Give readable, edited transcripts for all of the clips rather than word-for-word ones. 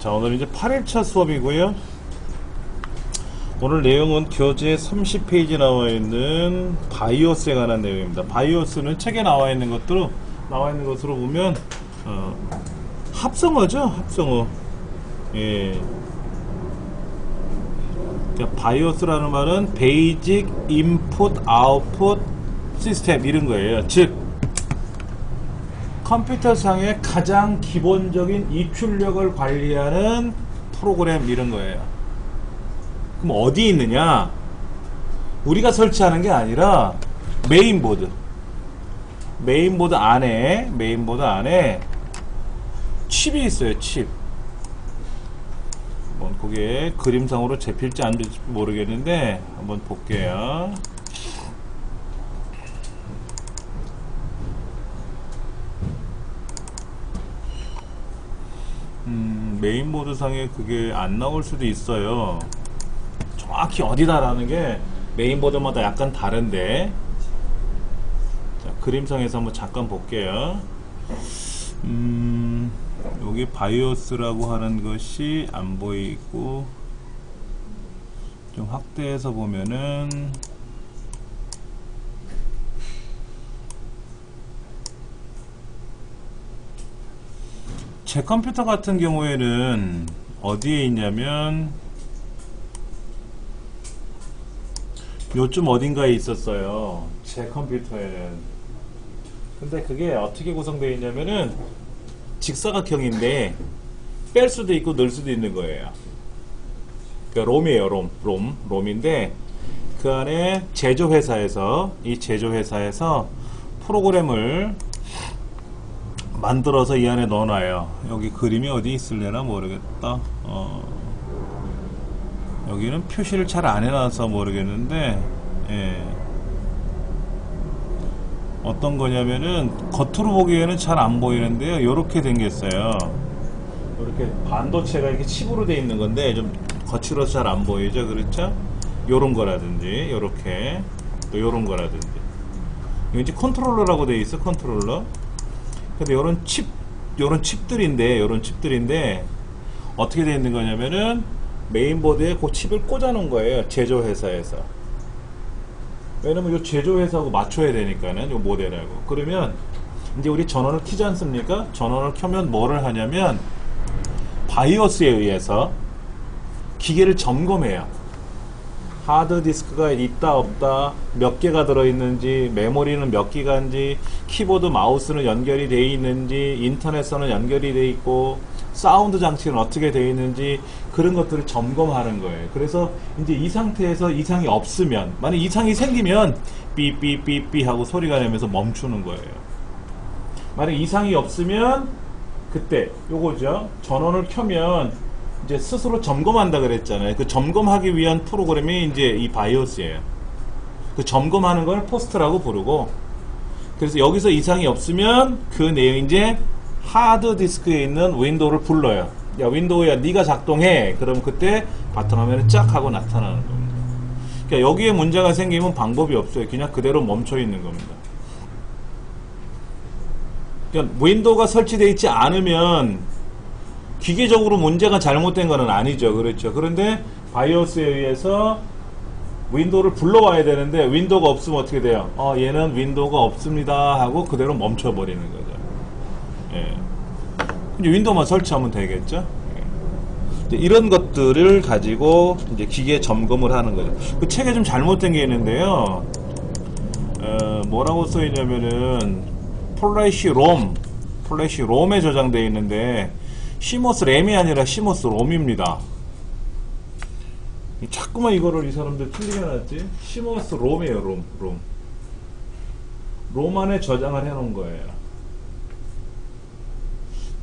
자, 오늘 이제 8일차 수업이고요. 오늘 내용은 교재 30페이지 나와 있는 바이오스에 관한 내용입니다. 바이오스는 책에 나와 있는 것으로 보면 합성어죠, 합성어. 예. 그러니까 바이오스라는 말은 베이직 인풋 아웃풋 시스템 이런 거예요. 즉 컴퓨터상의 가장 기본적인 입출력을 관리하는 프로그램 이런 거예요. 그럼 어디 있느냐? 우리가 설치하는 게 아니라 메인보드 안에 칩이 있어요. 칩. 한번 그게 그림상으로 잡힐지 안 잡힐지 모르겠는데 한번 볼게요. 메인보드 상에 그게 안 나올 수도 있어요. 정확히 어디다라는 게 메인보드마다 약간 다른데, 자, 그림상에서 한번 잠깐 볼게요. 여기 바이오스라고 하는 것이 안 보이고, 좀 확대해서 보면은 제 컴퓨터 같은 경우에는 어디에 있냐면 요쯤 어딘가에 있었어요. 제 컴퓨터에는. 근데 그게 어떻게 구성되어 있냐면은 직사각형인데 뺄 수도 있고 넣을 수도 있는 거예요. 그러니까 롬이에요. 롬인데 그 안에 제조회사에서 프로그램을 만들어서 이 안에 넣어놔요. 여기 그림이 어디 있을래나 모르겠다. 여기는 표시를 잘 안 해놔서 모르겠는데, 예. 어떤 거냐면은 겉으로 보기에는 잘 안 보이는데요. 요렇게 생겼어요. 이렇게 반도체가 이렇게 칩으로 돼 있는 건데 좀 거칠어서 잘 안 보이죠, 그렇죠? 요런 거라든지, 요렇게 또 요런 거라든지. 이거 이제 컨트롤러라고 돼 있어, 컨트롤러. 근데 요런 칩들인데 어떻게 되어 있는 거냐면은 메인보드에 그 칩을 꽂아 놓은 거예요. 제조회사에서. 왜냐면 요 제조회사하고 맞춰야 되니까는 요 모델하고. 그러면 이제 우리 전원을 켜지 않습니까? 전원을 켜면 뭐를 하냐면 바이오스에 의해서 기계를 점검해요. 하드디스크가 있다 없다, 몇 개가 들어있는지, 메모리는 몇 기가인지, 키보드 마우스는 연결이 되어 있는지, 인터넷선은 연결이 되어 있고, 사운드 장치는 어떻게 되어 있는지, 그런 것들을 점검하는 거예요. 그래서 이제 이 상태에서 이상이 없으면, 만약 이상이 생기면 삐삐삐삐 하고 소리가 나면서 멈추는 거예요. 만약 이상이 없으면 그때 요거죠. 전원을 켜면 이제 스스로 점검한다 그랬잖아요. 그 점검하기 위한 프로그램이 이제 이 바이오스예요. 그 점검하는 걸 포스트라고 부르고, 그래서 여기서 이상이 없으면 그 내용 이제 하드 디스크에 있는 윈도우를 불러요. 야, 윈도우야, 네가 작동해. 그럼 그때 바탕화면에 쫙 하고 나타나는 겁니다. 그러니까 여기에 문제가 생기면 방법이 없어요. 그냥 그대로 멈춰 있는 겁니다. 그러니까 윈도우가 설치되어 있지 않으면 기계적으로 문제가 잘못된 건 아니죠. 그렇죠. 그런데 바이오스에 의해서 윈도우를 불러와야 되는데 윈도우가 없으면 어떻게 돼요? 얘는 윈도우가 없습니다 하고 그대로 멈춰버리는 거죠. 예. 이제 윈도우만 설치하면 되겠죠. 예. 이런 것들을 가지고 이제 기계 점검을 하는 거죠. 그 책에 좀 잘못된 게 있는데요. 뭐라고 써 있냐면은 플래시 롬에 저장되어 있는데 시모스 램이 아니라 시모스 롬입니다. 자꾸만 이거를 이 사람들 틀리게 놨지. 시모스 롬이에요. 롬 안에 저장을 해놓은 거예요.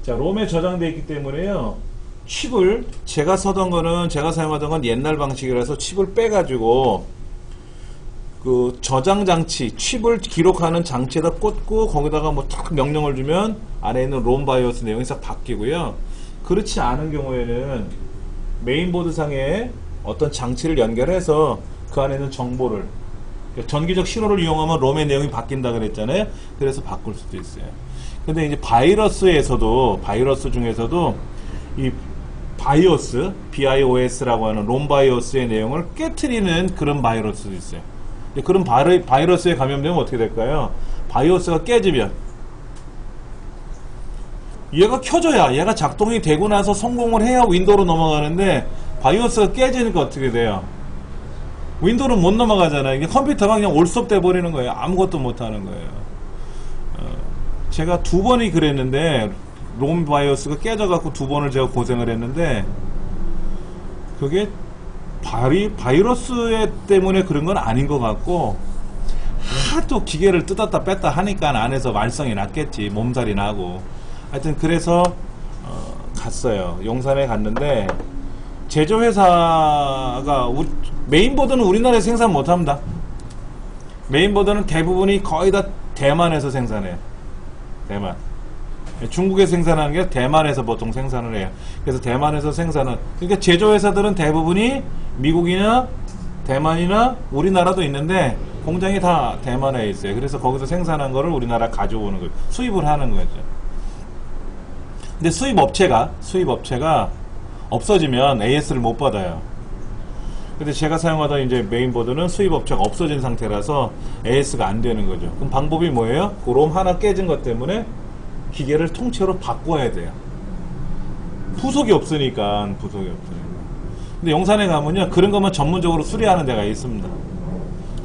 자, 롬에 저장되어 있기 때문에요, 칩을 제가 사용하던 건 옛날 방식이라서 칩을 빼가지고 그 저장 장치, 칩을 기록하는 장치에다 꽂고 거기다가 뭐 탁 명령을 주면 안에 있는 롬 바이오스 내용이 싹 바뀌고요. 그렇지 않은 경우에는 메인보드 상에 어떤 장치를 연결해서 그 안에 있는 정보를, 전기적 신호를 이용하면 롬의 내용이 바뀐다 그랬잖아요. 그래서 바꿀 수도 있어요. 근데 이제 바이러스 중에서도 이 바이오스, BIOS라고 하는 롬바이오스의 내용을 깨트리는 그런 바이러스도 있어요. 그런 바이러스에 감염되면 어떻게 될까요? 바이오스가 깨지면 얘가 켜져야, 얘가 작동이 되고 나서 성공을 해야 윈도우로 넘어가는데 바이오스가 깨지니까 어떻게 돼요? 윈도우를 못 넘어가잖아요. 이게 컴퓨터가 그냥 올스톱 돼버리는 거예요. 아무것도 못하는 거예요. 제가 2번이 그랬는데 롬 바이오스가 깨져갖고 2번을 제가 고생을 했는데 그게 바이러스 때문에 그런 건 아닌 것 같고 하도 기계를 뜯었다 뺐다 하니까 안에서 말썽이 났겠지. 몸살이 나고. 하여튼 그래서 갔어요. 용산에 갔는데 제조회사가 메인보드는 우리나라에 생산 못합니다. 메인보드는 대부분이 거의 다 대만에서 생산해요. 대만. 중국에 생산하는 게 대만에서 보통 생산을 해요. 그래서 대만에서 생산은, 그러니까 제조회사들은 대부분이 미국이나 대만이나 우리나라도 있는데 공장이 다 대만에 있어요. 그래서 거기서 생산한 거를 우리나라 가져오는 거예요. 수입을 하는 거죠. 근데 수입업체가 없어지면 AS를 못 받아요. 근데 제가 사용하던 이제 메인보드는 수입업체가 없어진 상태라서 AS가 안 되는 거죠. 그럼 방법이 뭐예요? 그 롬 하나 깨진 것 때문에 기계를 통째로 바꿔야 돼요. 부속이 없으니까. 근데 용산에 가면요, 그런 것만 전문적으로 수리하는 데가 있습니다.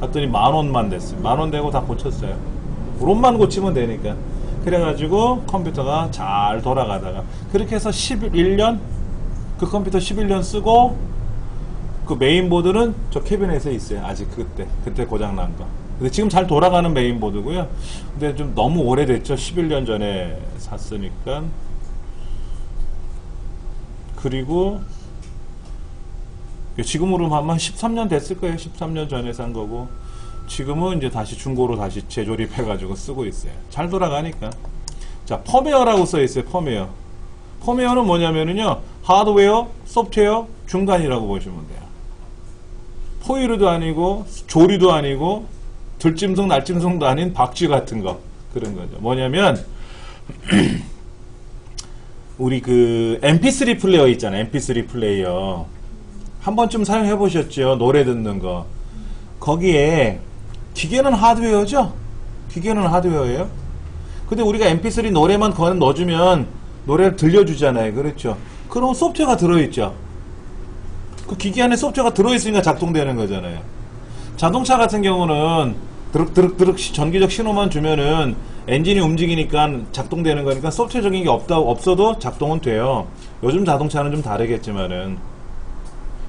갔더니 10,000원만 됐어요. 10,000원 되고 다 고쳤어요. 롬만 고치면 되니까. 그래가지고 컴퓨터가 잘 돌아가다가 그렇게 해서 11년, 그 컴퓨터 11년 쓰고 그 메인보드는 저 캐비넷에 있어요. 아직 그때 고장난 거. 근데 지금 잘 돌아가는 메인보드고요. 근데 좀 너무 오래됐죠. 11년 전에 샀으니까. 그리고 지금으로 하면 13년 됐을 거예요. 13년 전에 산 거고. 지금은 이제 다시 중고로 다시 재조립해가지고 쓰고 있어요. 잘 돌아가니까. 자, 펌웨어라고 써 있어요. 펌웨어. 펌웨어는 뭐냐면은요, 하드웨어, 소프트웨어 중간이라고 보시면 돼요. 포유류도 아니고, 조류도 아니고, 들짐승, 날짐승도 아닌 박쥐 같은 거. 그런 거죠. 뭐냐면, 우리 그 MP3 플레이어 있잖아요. MP3 플레이어. 한 번쯤 사용해 보셨죠? 노래 듣는 거. 거기에, 기계는 하드웨어죠? 기계는 하드웨어예요? 근데 우리가 MP3 노래만 거는 넣어주면 노래를 들려주잖아요. 그렇죠? 그럼 소프트웨어가 들어있죠? 그 기계 안에 소프트웨어가 들어있으니까 작동되는 거잖아요. 자동차 같은 경우는 드륵드륵 전기적 신호만 주면은 엔진이 움직이니까 작동되는 거니까 소프트웨어적인 게 없어도 작동은 돼요. 요즘 자동차는 좀 다르겠지만은.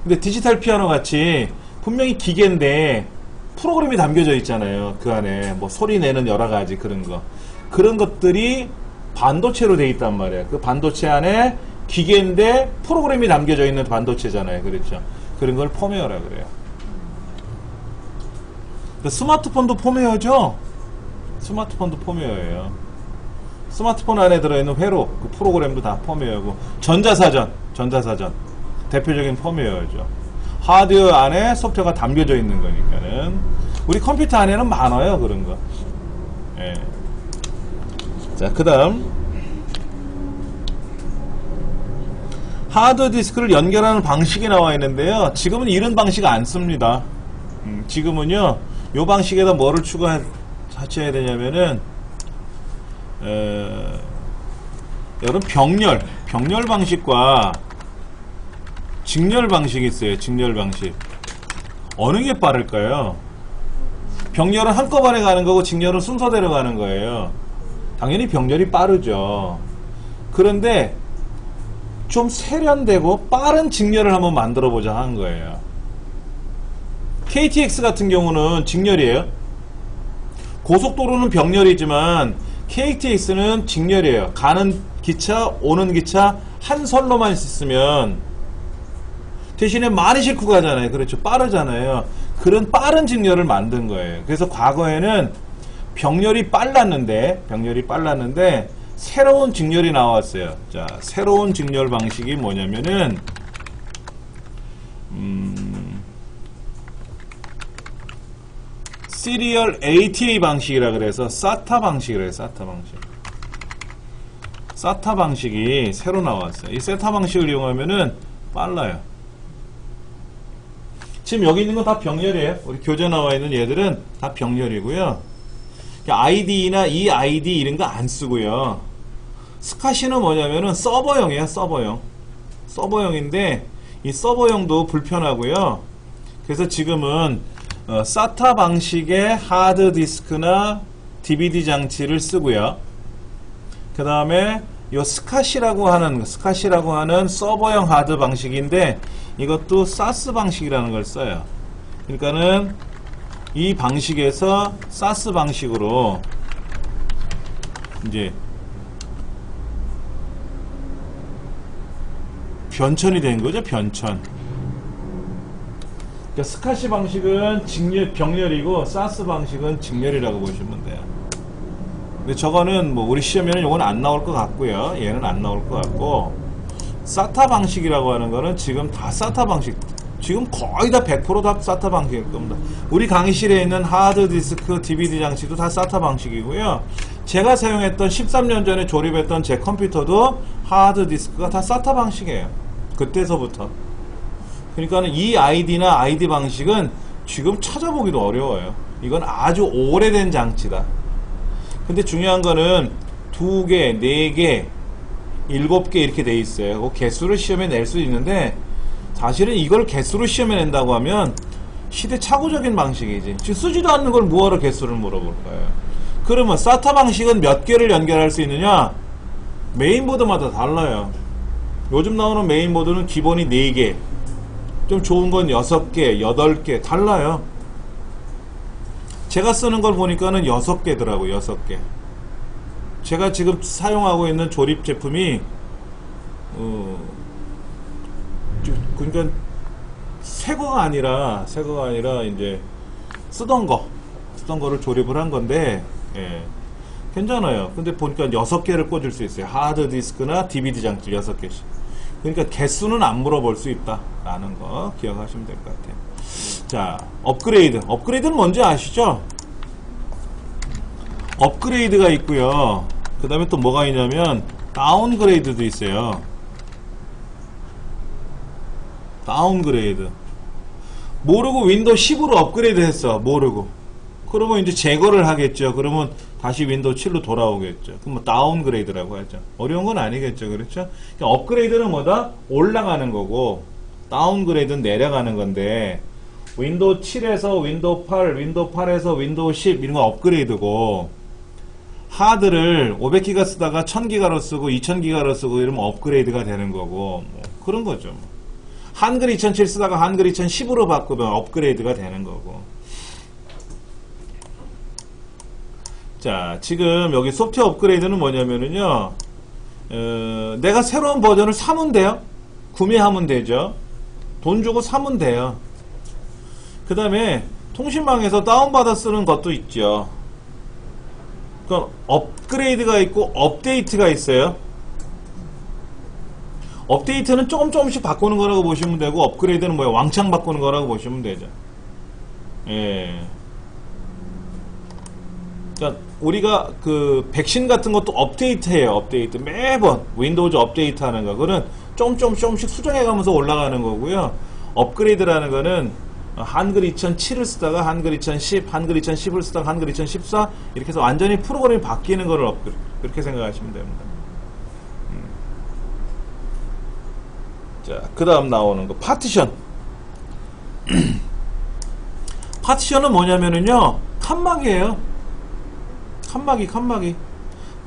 근데 디지털 피아노 같이 분명히 기계인데 프로그램이 담겨져 있잖아요. 그 안에 뭐 소리 내는 여러 가지 그런 거. 그런 것들이 반도체로 돼 있단 말이에요. 그 반도체 안에 기계인데 프로그램이 담겨져 있는 반도체잖아요. 그렇죠? 그런 걸 펌웨어라 그래요. 스마트폰도 펌웨어죠? 스마트폰도 펌웨어예요. 스마트폰 안에 들어있는 회로, 그 프로그램도 다 펌웨어고, 전자사전. 대표적인 펌웨어죠. 하드웨어 안에 소프트웨어가 담겨져 있는 거니까는. 우리 컴퓨터 안에는 많아요, 그런 거. 예. 자, 그 다음. 하드디스크를 연결하는 방식이 나와 있는데요. 지금은 이런 방식 안 씁니다. 지금은요, 요 방식에다 뭐를 추가하셔야 되냐면은, 여러분, 병렬 방식과 직렬 방식이 있어요. 직렬 방식. 어느 게 빠를까요? 병렬은 한꺼번에 가는 거고 직렬은 순서대로 가는 거예요. 당연히 병렬이 빠르죠. 그런데 좀 세련되고 빠른 직렬을 한번 만들어 보자 하는 거예요. KTX 같은 경우는 직렬이에요. 고속도로는 병렬이지만 KTX는 직렬이에요. 가는 기차, 오는 기차 한 선로만 있으면 대신에 많이 싣고 가잖아요. 그렇죠. 빠르잖아요. 그런 빠른 직렬을 만든 거예요. 그래서 과거에는 병렬이 빨랐는데 새로운 직렬이 나왔어요. 자, 새로운 직렬 방식이 뭐냐면은 시리얼 ATA 방식이라 그래서 SATA 방식이래요. SATA 방식. SATA 방식이 새로 나왔어요. 이 SATA 방식을 이용하면은 빨라요. 지금 여기 있는 건 다 병렬이에요. 우리 교재 나와 있는 얘들은 다 병렬이고요. ID나 EID 이런 거 안 쓰고요. 스카시는 뭐냐면은 서버용이에요. 서버용인데 이 서버용도 불편하고요. 그래서 지금은 SATA 방식의 하드디스크나 DVD 장치를 쓰고요. 그 다음에 이 스카시라고 하는 서버용 하드 방식인데 이것도 SAS 방식이라는 걸 써요. 그러니까는 이 방식에서 SAS 방식으로 이제 변천이 된 거죠. 변천. 그러니까 스카시 방식은 병렬이고 SAS 방식은 직렬이라고 보시면 돼요. 근데 저거는 뭐 우리 시험에는 요건 안 나올 것 같고요. 얘는 안 나올 것 같고, SATA 방식이라고 하는 거는 지금 다 SATA 방식, 지금 거의 다 100%다 SATA 방식일 겁니다. 우리 강의실에 있는 하드디스크, DVD 장치도 다 SATA 방식이고요. 제가 사용했던 13년 전에 조립했던 제 컴퓨터도 하드디스크가 다 SATA 방식이에요. 그때서부터. 그러니까는 이 ID나 ID 방식은 지금 찾아보기도 어려워요. 이건 아주 오래된 장치다. 근데 중요한 거는 2개, 4개, 7개 이렇게 돼 있어요. 그 개수를 시험에 낼 수 있는데 사실은 이걸 개수로 시험에 낸다고 하면 시대착오적인 방식이지. 지금 쓰지도 않는 걸 뭐하러 개수를 물어볼 거예요. 그러면 SATA 방식은 몇 개를 연결할 수 있느냐? 메인보드마다 달라요. 요즘 나오는 메인보드는 기본이 4개, 좀 좋은 건 6개, 8개 달라요. 제가 쓰는 걸 보니까는 6개더라고요. 6개. 제가 지금 사용하고 있는 조립 제품이 그러니까 새거가 아니라 이제 쓰던 거를 조립을 한 건데, 예, 괜찮아요. 근데 보니까 6개를 꽂을 수 있어요. 하드디스크나 DVD 장치 6개씩. 그러니까 개수는 안 물어볼 수 있다라는 거 기억하시면 될 것 같아요. 자, 업그레이드는 뭔지 아시죠? 업그레이드가 있고요. 그 다음에 또 뭐가 있냐면 다운그레이드도 있어요. 다운그레이드. 모르고 윈도우 10으로 업그레이드 했어. 모르고. 그러면 이제 제거를 하겠죠. 그러면 다시 윈도우 7로 돌아오겠죠. 그럼 뭐 다운그레이드라고 하죠. 어려운 건 아니겠죠. 그렇죠? 그러니까 업그레이드는 뭐다? 올라가는 거고, 다운그레이드는 내려가는 건데, 윈도우 7에서 윈도우 8, 윈도우 8에서 윈도우 10 이런 건 업그레이드고, 하드를 500기가 쓰다가 1000기가로 쓰고 2000기가로 쓰고 이러면 업그레이드가 되는 거고, 뭐 그런 거죠. 한글 2007 쓰다가 한글 2010으로 바꾸면 업그레이드가 되는 거고. 자, 지금 여기 소프트웨어 업그레이드는 뭐냐면은요, 내가 새로운 버전을 사면 돼요. 구매하면 되죠. 돈 주고 사면 돼요. 그 다음에 통신망에서 다운받아 쓰는 것도 있죠. 그러니까 업그레이드가 있고 업데이트가 있어요. 업데이트는 조금씩 바꾸는 거라고 보시면 되고, 업그레이드는 뭐야? 왕창 바꾸는 거라고 보시면 되죠. 예. 그러니까 우리가 그 백신 같은 것도 업데이트해요. 업데이트 매번 윈도우즈 업데이트 하는 거, 그거는 조금씩 수정해 가면서 올라가는 거고요. 업그레이드라는 거는 한글 2007을 쓰다가 한글 2010, 한글 2010을 쓰다가 한글 2014 이렇게 해서 완전히 프로그램이 바뀌는 거를 그렇게 생각하시면 됩니다. 자, 그 다음 나오는 거 파티션. 파티션은 뭐냐면은요, 칸막이에요. 칸막이.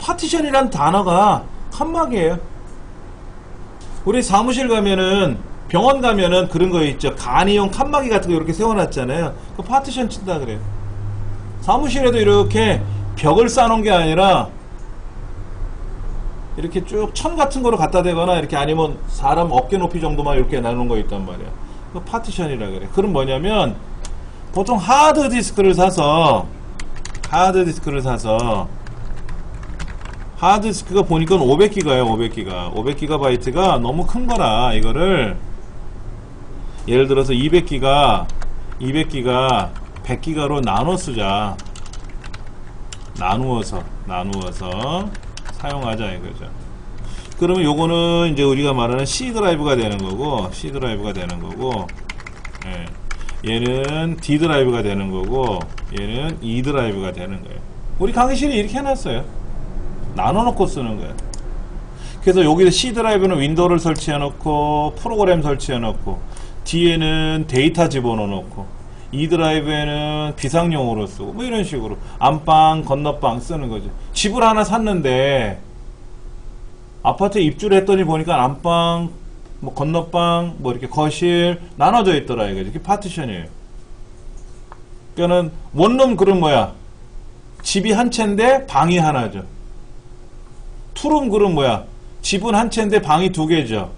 파티션이란 단어가 칸막이에요. 우리 사무실 가면은, 병원 가면은 그런 거 있죠. 간이용 칸막이 같은 거 이렇게 세워놨잖아요. 그 파티션 친다 그래요. 사무실에도 이렇게 벽을 쌓아놓은 게 아니라 이렇게 쭉 천 같은 거로 갖다 대거나, 이렇게 아니면 사람 어깨 높이 정도만 이렇게 나눈 거 있단 말이야. 그 파티션이라 그래. 그럼 뭐냐면 보통 하드디스크를 사서 하드디스크가 보니까 500기가예요. 500기가바이트가 너무 큰 거라 이거를 예를 들어서 200기가 100기가로 나눠 쓰자. 나누어서 사용하자 이거죠. 그러면 요거는 이제 우리가 말하는 C 드라이브가 되는 거고, C 드라이브가 되는 거고, 예. 얘는 D 드라이브가 되는 거고, 얘는 E 드라이브가 되는 거예요. 우리 강의실이 이렇게 해놨어요. 나눠놓고 쓰는 거예요. 그래서 여기서 C 드라이브는 윈도우를 설치해놓고, 프로그램 설치해놓고, D에는 데이터 집어넣어놓고, E 드라이브에는 비상용으로 쓰고, 뭐 이런 식으로 안방, 건너방 쓰는 거죠. 집을 하나 샀는데, 아파트에 입주를 했더니 보니까 안방, 뭐 건너방, 뭐 이렇게 거실 나눠져 있더라 이거. 이렇게 파티션이에요. 그러니까는 원룸 그럼 뭐야? 집이 한 채인데 방이 하나죠. 투룸 그럼 뭐야? 집은 한 채인데 방이 두 개죠.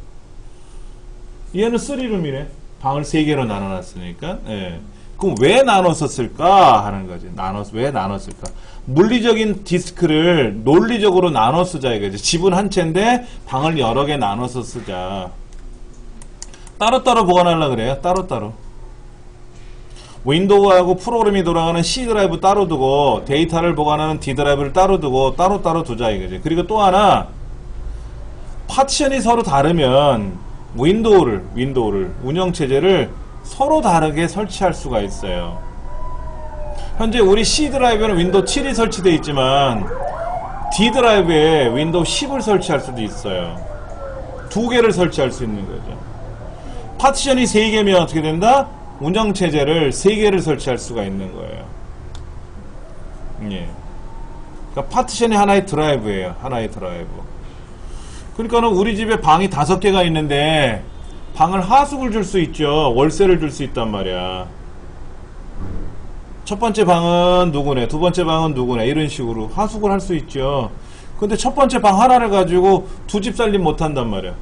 얘는 3룸이네. 방을 3개로 나눠놨으니까. 예. 그럼 왜 나눠서 쓸까 하는 거지. 왜 나눴을까? 물리적인 디스크를 논리적으로 나눠 쓰자 이거지. 집은 한 채인데 방을 여러 개 나눠서 쓰자. 따로따로 보관하려고 그래요. 따로따로. 윈도우하고 프로그램이 돌아가는 C 드라이브 따로 두고, 데이터를 보관하는 D 드라이브를 따로 두고, 따로따로 두자 이거지. 그리고 또 하나, 파티션이 서로 다르면 윈도우를 운영체제를 서로 다르게 설치할 수가 있어요. 현재 우리 C 드라이브에는 윈도우 7이 설치되어 있지만 D 드라이브에 윈도우 10을 설치할 수도 있어요. 두 개를 설치할 수 있는 거죠. 파티션이 3개면 어떻게 된다? 운영체제를 3개를 설치할 수가 있는 거예요. 예. 그러니까 파티션이 하나의 드라이브예요. 하나의 드라이브. 그러니까는 우리 집에 방이 5개가 있는데 방을 하숙을 줄 수 있죠. 월세를 줄 수 있단 말이야. 첫 번째 방은 누구네, 두 번째 방은 누구네, 이런 식으로 하숙을 할 수 있죠. 근데 첫 번째 방 하나를 가지고 두 집 살림 못 한단 말이야.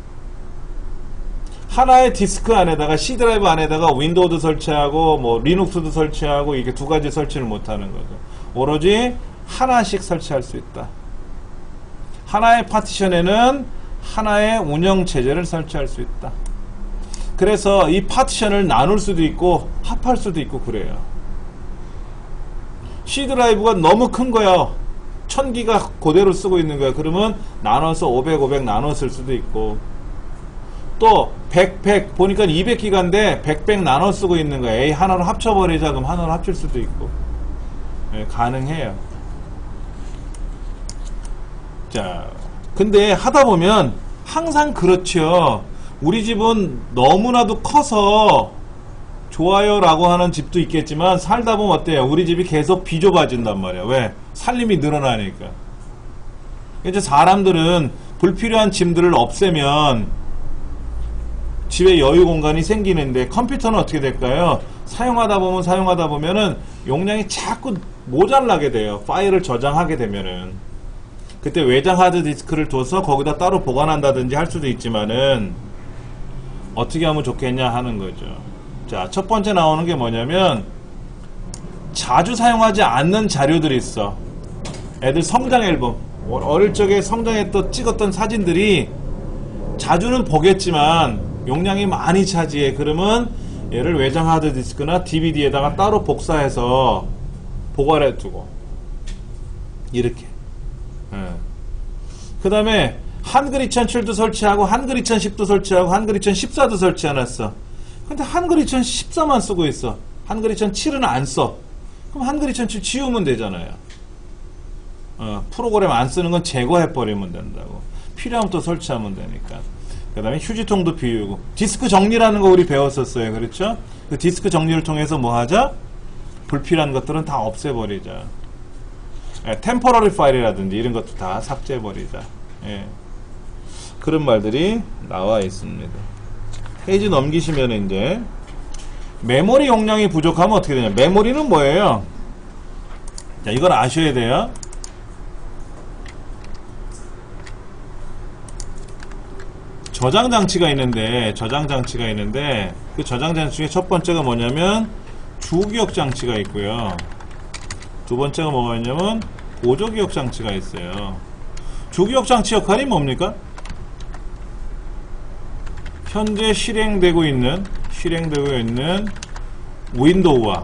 하나의 디스크 안에다가 C 드라이브 안에다가 윈도우도 설치하고 뭐 리눅스도 설치하고 이게 두 가지 설치를 못 하는 거죠. 오로지 하나씩 설치할 수 있다. 하나의 파티션에는 하나의 운영 체제를 설치할 수 있다. 그래서 이 파티션을 나눌 수도 있고 합할 수도 있고 그래요. C 드라이브가 너무 큰 거야. 1000기가 그대로 쓰고 있는 거야. 그러면 나눠서 500 나눠 쓸 수도 있고, 또 100 보니까 200기가인데 100 나눠 쓰고 있는 거야. 에이, 하나로 합쳐버리자. 그럼 하나로 합칠 수도 있고. 예, 가능해요. 자, 근데 하다 보면 항상 그렇죠. 우리 집은 너무나도 커서 좋아요 라고 하는 집도 있겠지만 살다 보면 어때요? 우리 집이 계속 비좁아진단 말이야. 왜? 살림이 늘어나니까. 이제 사람들은 불필요한 짐들을 없애면 집에 여유 공간이 생기는데, 컴퓨터는 어떻게 될까요? 사용하다 보면은 용량이 자꾸 모자라게 돼요. 파일을 저장하게 되면은. 그때 외장 하드디스크를 둬서 거기다 따로 보관한다든지 할 수도 있지만은 어떻게 하면 좋겠냐 하는 거죠. 자, 첫 번째 나오는 게 뭐냐면 자주 사용하지 않는 자료들이 있어. 애들 성장 앨범, 어릴 적에 성장했던 찍었던 사진들이 자주는 보겠지만 용량이 많이 차지해. 그러면 얘를 외장 하드디스크나 DVD에다가 따로 복사해서 보관해 두고 이렇게. 그 다음에 한글 2007도 설치하고 한글 2010도 설치하고 한글 2014도 설치해놨어. 근데 한글 2014만 쓰고 있어. 한글 2007은 안 써. 그럼 한글 2007 지우면 되잖아요. 프로그램 안 쓰는 건 제거해버리면 된다고. 필요하면 또 설치하면 되니까. 그 다음에 휴지통도 비우고. 디스크 정리라는 거 우리 배웠었어요. 그렇죠? 그 디스크 정리를 통해서 뭐 하자? 불필요한 것들은 다 없애버리자. 템포러리 파일이라든지 이런 것도 다 삭제해버리자. 예. 그런 말들이 나와 있습니다. 페이지 넘기시면 이제 메모리 용량이 부족하면 어떻게 되냐. 메모리는 뭐예요? 자, 이걸 아셔야 돼요. 저장 장치가 있는데 그 저장 장치 중에 첫 번째가 뭐냐면 주기억 장치가 있고요. 두 번째가 뭐가 있냐면 보조기억 장치가 있어요. 주기억 장치 역할이 뭡니까? 현재 실행되고 있는 윈도우.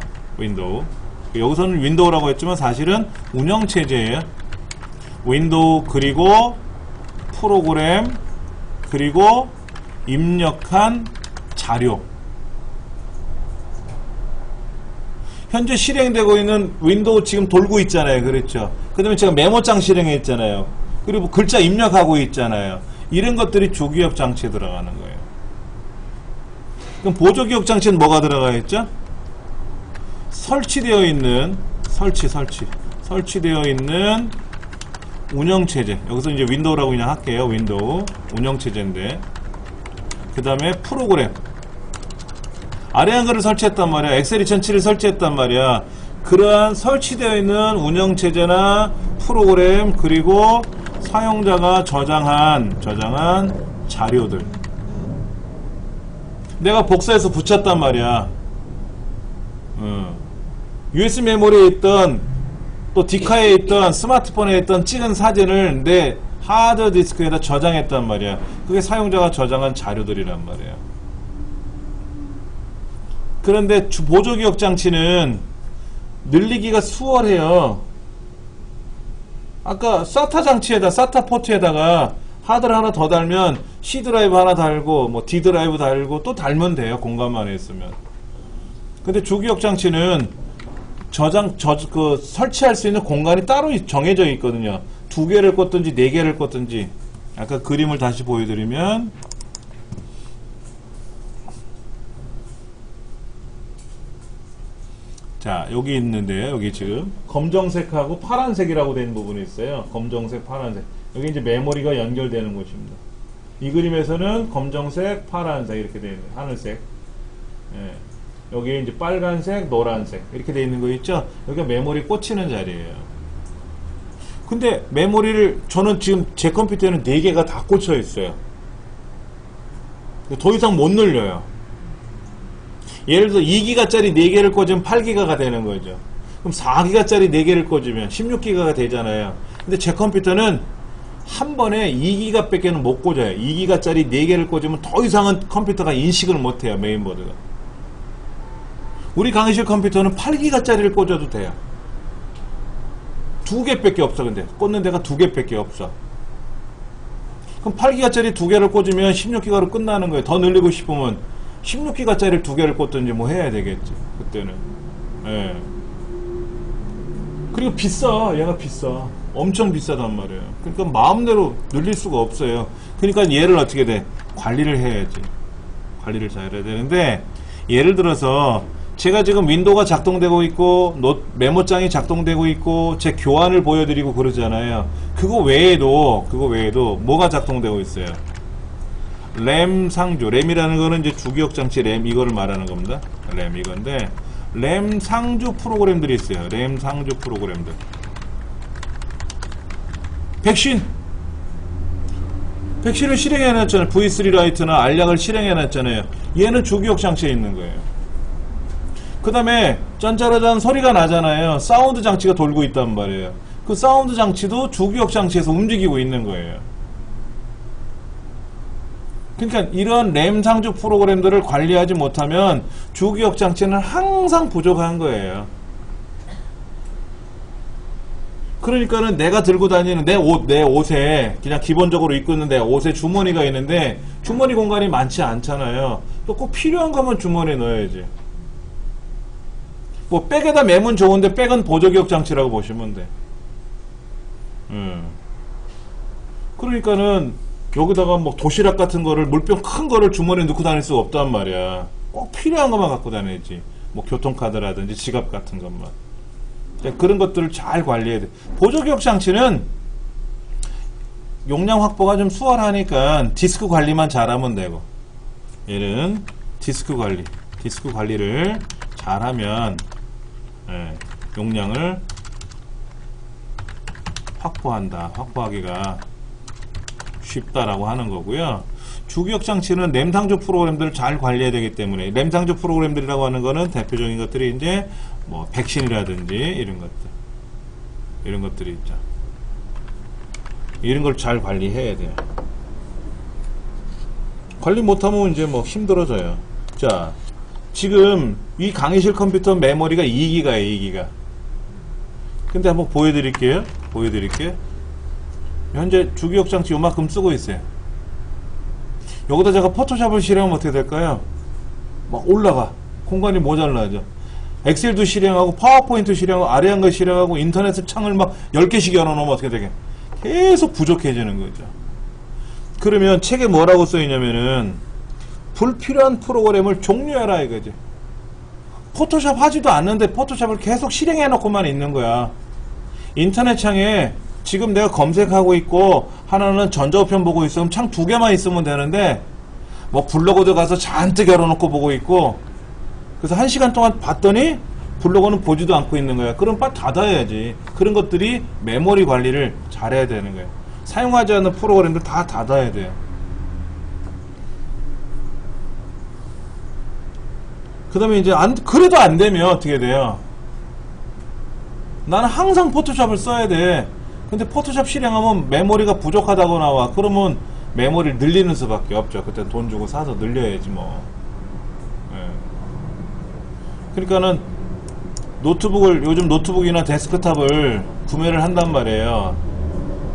여기서는 윈도우라고 했지만 사실은 운영체제예요. 윈도우 그리고 프로그램 그리고 입력한 자료. 현재 실행되고 있는 윈도우 지금 돌고 있잖아요. 그렇죠? 그 다음에 제가 메모장 실행했잖아요. 그리고 글자 입력하고 있잖아요. 이런 것들이 주기억 장치에 들어가는 거예요. 그럼 보조기억 장치는 뭐가 들어가 있죠? 설치되어 있는 설치되어 있는 운영체제. 여기서 이제 윈도우라고 그냥 할게요. 윈도우 운영체제인데, 그 다음에 프로그램. 아래 한글을 설치했단 말이야. 엑셀 2007을 설치했단 말이야. 그러한 설치되어 있는 운영체제나 프로그램, 그리고 사용자가 저장한 자료들. 내가 복사해서 붙였단 말이야. USB 메모리에 있던, 또 디카에 있던, 스마트폰에 있던 찍은 사진을 내 하드디스크에다 저장했단 말이야. 그게 사용자가 저장한 자료들이란 말이야. 그런데 보조기억 장치는 늘리기가 수월해요. 아까 SATA 장치에다, SATA 포트에다가 하드를 하나 더 달면 C 드라이브 하나 달고, 뭐 D 드라이브 달고 또 달면 돼요. 공간만 있으면. 근데 주기억 장치는 설치할 수 있는 공간이 따로 정해져 있거든요. 2개를 꽂든지 4개를 꽂든지. 아까 그림을 다시 보여드리면, 자, 여기 있는데요. 여기 지금 검정색하고 파란색이라고 된 부분이 있어요. 검정색, 파란색. 여기 이제 메모리가 연결되는 곳입니다. 이 그림에서는 검정색, 파란색 이렇게 되어 있는, 하늘색. 예. 여기 이제 빨간색, 노란색 이렇게 되어 있는 거 있죠? 여기가 메모리 꽂히는 자리예요. 근데 메모리를, 저는 지금 제 컴퓨터에는 4개가 다 꽂혀 있어요. 더 이상 못 늘려요. 예를 들어 2기가짜리 4개를 꽂으면 8기가가 되는 거죠. 그럼 4기가짜리 4개를 꽂으면 16기가가 되잖아요. 근데 제 컴퓨터는 한 번에 2기가 밖에는 못 꽂아요. 2기가짜리 4개를 꽂으면 더 이상은 컴퓨터가 인식을 못해요. 메인보드가. 우리 강의실 컴퓨터는 8기가짜리를 꽂아도 돼요. 2개밖에 없어. 근데 꽂는 데가 2개밖에 없어. 그럼 8기가짜리 2개를 꽂으면 16기가로 끝나는 거예요. 더 늘리고 싶으면 16기가짜리를 2개를 꽂든지 뭐 해야 되겠지. 그때는. 예. 그리고 비싸. 얘가 비싸. 엄청 비싸단 말이에요. 그러니까 마음대로 늘릴 수가 없어요. 그러니까 얘를 어떻게 돼? 관리를 해야지. 관리를 잘 해야 되는데, 예를 들어서 제가 지금 윈도우가 작동되고 있고 메모장이 작동되고 있고 제 교환을 보여드리고 그러잖아요. 그거 외에도 뭐가 작동되고 있어요? 램 상주. 램이라는 거는 이제 주기억 장치 램, 이거를 말하는 겁니다. 램 이건데, 램 상주 프로그램들이 있어요. 램 상주 프로그램들. 백신을 실행해놨잖아요. V3 라이트나 알약을 실행해놨잖아요. 얘는 주기억 장치에 있는 거예요. 그 다음에 짠짜라짠 소리가 나잖아요. 사운드 장치가 돌고 있단 말이에요. 그 사운드 장치도 주기억 장치에서 움직이고 있는 거예요. 그러니까 이런 램 상주 프로그램들을 관리하지 못하면 주기억 장치는 항상 부족한 거예요. 그러니까는 내가 들고 다니는 내 옷에 그냥 기본적으로 입고 있는 내 옷에 주머니가 있는데 주머니 공간이 많지 않잖아요. 또 꼭 필요한 거면 주머니에 넣어야지. 뭐 백에다 매면 좋은데 백은 보조기억 장치라고 보시면 돼. 그러니까는 여기다가 뭐 도시락 같은 거를, 물병 큰 거를 주머니에 넣고 다닐 수가 없단 말이야. 꼭 필요한 것만 갖고 다녀야지. 뭐 교통카드라든지 지갑 같은 것만. 그런 것들을 잘 관리해야 돼. 보조기억 장치는 용량 확보가 좀 수월하니까 디스크 관리만 잘하면 되고, 얘는 디스크 관리를 잘하면 용량을 확보하기가 쉽다라고 하는 거고요. 주기억 장치는 램 상주 프로그램들을 잘 관리해야 되기 때문에, 램 상주 프로그램들이라고 하는 거는 대표적인 것들이 이제 뭐 백신이라든지 이런 것들이 있죠. 이런 걸 잘 관리해야 돼요. 관리 못하면 이제 뭐 힘들어져요. 자, 지금 이 강의실 컴퓨터 메모리가 2기가예요. 2기가. 근데 한번 보여드릴게요. 현재 주기억 장치 요만큼 쓰고 있어요. 여기다 제가 포토샵을 실행하면 어떻게 될까요? 막 올라가. 공간이 모자라죠. 엑셀도 실행하고 파워포인트 실행하고 아래 한거 실행하고 인터넷 창을 막 10개씩 열어놓으면 어떻게 되게 계속 부족해지는 거죠. 그러면 책에 뭐라고 써있냐면은 불필요한 프로그램을 종료해라 이거지. 포토샵 하지도 않는데 포토샵을 계속 실행해놓고만 있는 거야. 인터넷 창에 지금 내가 검색하고 있고 하나는 전자우편 보고 있으면 창 2개만 있으면 되는데 뭐 블로그 들어가서 잔뜩 열어놓고 보고 있고 그래서 1시간 동안 봤더니 블로그는 보지도 않고 있는 거야. 그럼 빨리 닫아야지. 그런 것들이 메모리 관리를 잘해야 되는 거야. 사용하지 않는 프로그램들 다 닫아야 돼요. 그 다음에 이제 그래도 안 되면 어떻게 돼요? 나는 항상 포토샵을 써야 돼. 근데 포토샵 실행하면 메모리가 부족하다고 나와. 그러면 메모리를 늘리는 수밖에 없죠. 그때 돈 주고 사서 늘려야지 뭐. 예. 그러니까는 요즘 노트북이나 데스크탑을 구매를 한단 말이에요.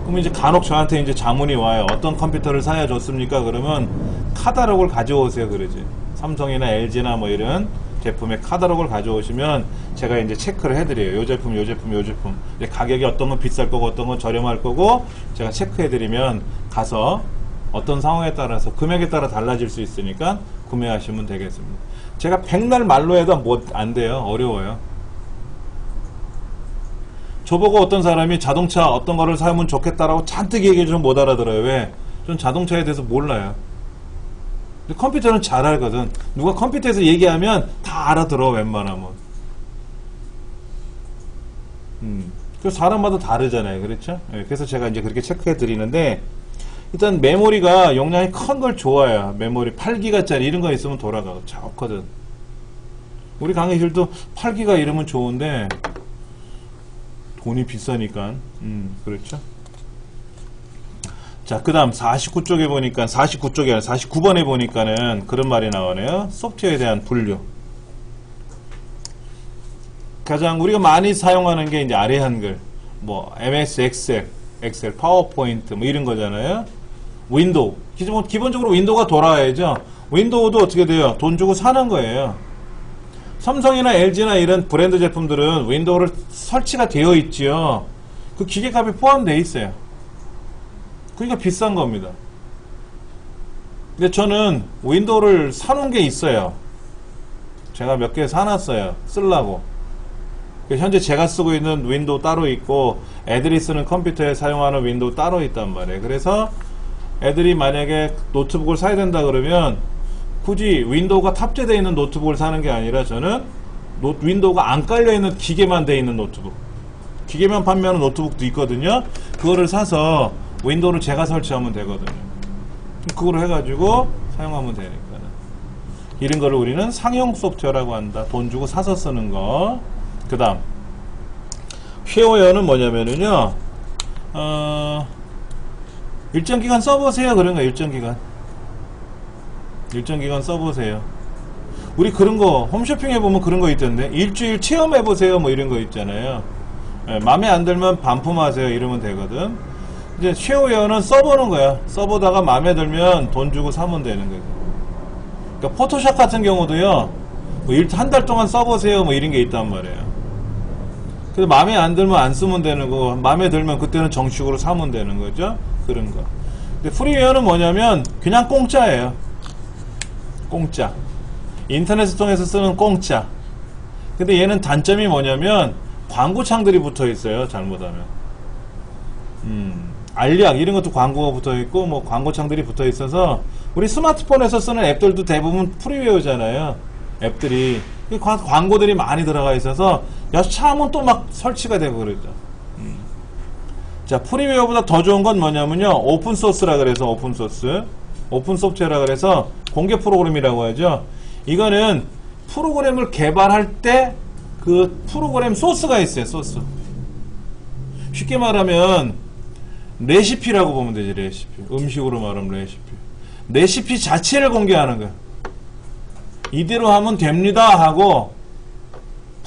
그럼 이제 간혹 저한테 이제 자문이 와요. 어떤 컴퓨터를 사야 좋습니까? 그러면 카탈로그를 가져오세요. 그러지. 삼성이나 LG나 뭐 이런 제품의 카탈로그를 가져오시면 제가 이제 체크를 해드려요. 요 제품, 요 제품, 요 제품. 가격이 어떤 건 비쌀 거고 어떤 건 저렴할 거고 제가 체크해드리면 가서 어떤 상황에 따라서 금액에 따라 달라질 수 있으니까 구매하시면 되겠습니다. 제가 백날 말로 해도 안 돼요. 어려워요. 저보고 어떤 사람이 자동차 어떤 거를 사면 좋겠다라고 잔뜩 얘기해주면 못 알아들어요. 왜? 전 자동차에 대해서 몰라요. 근데 컴퓨터는 잘 알거든. 누가 컴퓨터에서 얘기하면 다 알아들어 웬만하면. 그래서 사람마다 다르잖아요. 그렇죠? 네, 그래서 제가 이제 그렇게 체크해 드리는데 일단 메모리가 용량이 큰 걸 좋아요. 메모리 8기가짜리 이런 거 있으면 돌아가고 좋거든. 우리 강의실도 8기가 이러면 좋은데 돈이 비싸니까. 그렇죠? 자, 그 다음 49쪽에 보니까 49쪽이 아니라 49번에 보니까는 그런 말이 나오네요. 소프트웨어에 대한 분류. 가장 우리가 많이 사용하는 게 이제 아래 한글, 뭐 MS 엑셀, 파워포인트 뭐 이런 거잖아요. 윈도우. 기본적으로 윈도우가 돌아와야죠. 윈도우도 어떻게 돼요? 돈 주고 사는 거예요. 삼성이나 LG나 이런 브랜드 제품들은 윈도우를 설치가 되어 있지요. 그 기계값이 포함되어 있어요. 그러니까 비싼 겁니다. 근데 저는 윈도우를 사놓은 게 있어요. 제가 몇 개 사놨어요. 쓰려고. 현재 제가 쓰고 있는 윈도우 따로 있고 애들이 쓰는 컴퓨터에 사용하는 윈도우 따로 있단 말이에요. 그래서 애들이 만약에 노트북을 사야 된다 그러면 굳이 윈도우가 탑재되어 있는 노트북을 사는 게 아니라 저는 윈도우가 안 깔려있는 기계만 되어 있는 노트북, 기계만 판매하는 노트북도 있거든요. 그거를 사서 윈도우를 제가 설치하면 되거든요. 그거를 해가지고 사용하면 되니까. 이런 거를 우리는 상용 소프트웨어라고 한다. 돈 주고 사서 쓰는 거. 그 다음 쉐어웨어는 뭐냐면은요, 일정 기간 써보세요. 그런 거예요. 일정 기간 써보세요. 우리 그런 거 홈쇼핑 해보면 그런 거 있던데, 일주일 체험해보세요 뭐 이런 거 있잖아요. 마음에 안 들면 반품하세요 이러면 되거든. 이제 쉐어웨어는 써보는 거야. 써보다가 마음에 들면 돈 주고 사면 되는 거죠. 그러니까 포토샵 같은 경우도요, 뭐 한 달 동안 써보세요 뭐 이런 게 있단 말이에요. 그래서 마음에 안 들면 안 쓰면 되는 거고, 마음에 들면 그때는 정식으로 사면 되는 거죠. 그런 거. 근데 프리웨어는 뭐냐면 그냥 공짜예요. 공짜. 인터넷을 통해서 쓰는 공짜. 근데 얘는 단점이 뭐냐면 광고창들이 붙어 있어요. 잘못하면. 알약 이런 것도 광고가 붙어 있고 뭐 광고창들이 붙어 있어서 우리 스마트폰에서 쓰는 앱들도 대부분 프리웨어잖아요. 앱들이 광고들이 많이 들어가 있어서 여차하면 또 막 설치가 되고 그러죠. 자, 프리웨어보다 더 좋은 건 뭐냐면요, 오픈소스라 그래서 오픈 소프트웨어라 그래서 공개 프로그램이라고 하죠. 이거는 프로그램을 개발할 때 그 프로그램 소스가 있어요. 소스. 쉽게 말하면 레시피라고 보면 되지. 레시피. 음식으로 말하면 레시피 자체를 공개하는 거야. 이대로 하면 됩니다 하고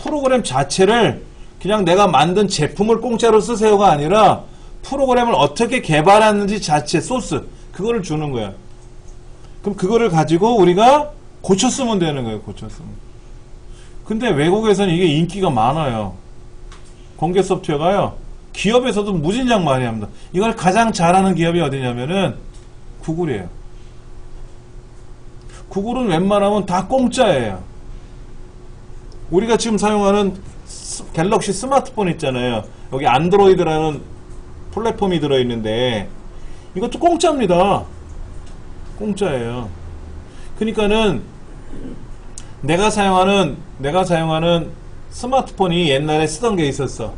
프로그램 자체를 그냥 내가 만든 제품을 공짜로 쓰세요가 아니라 프로그램을 어떻게 개발하는지 자체 소스, 그거를 주는 거야. 그럼 그거를 가지고 우리가 고쳐 쓰면 되는 거예요. 고쳐 쓰면. 근데 외국에서는 이게 인기가 많아요. 공개 소프트웨어가요. 기업에서도 무진장 많이 합니다. 이걸 가장 잘하는 기업이 어디냐면은 구글이에요. 구글은 웬만하면 다 공짜예요. 우리가 지금 사용하는 갤럭시 스마트폰 있잖아요. 여기 안드로이드라는 플랫폼이 들어있는데 이것도 공짜입니다. 공짜예요. 그러니까는 내가 사용하는 스마트폰이 옛날에 쓰던 게 있었어.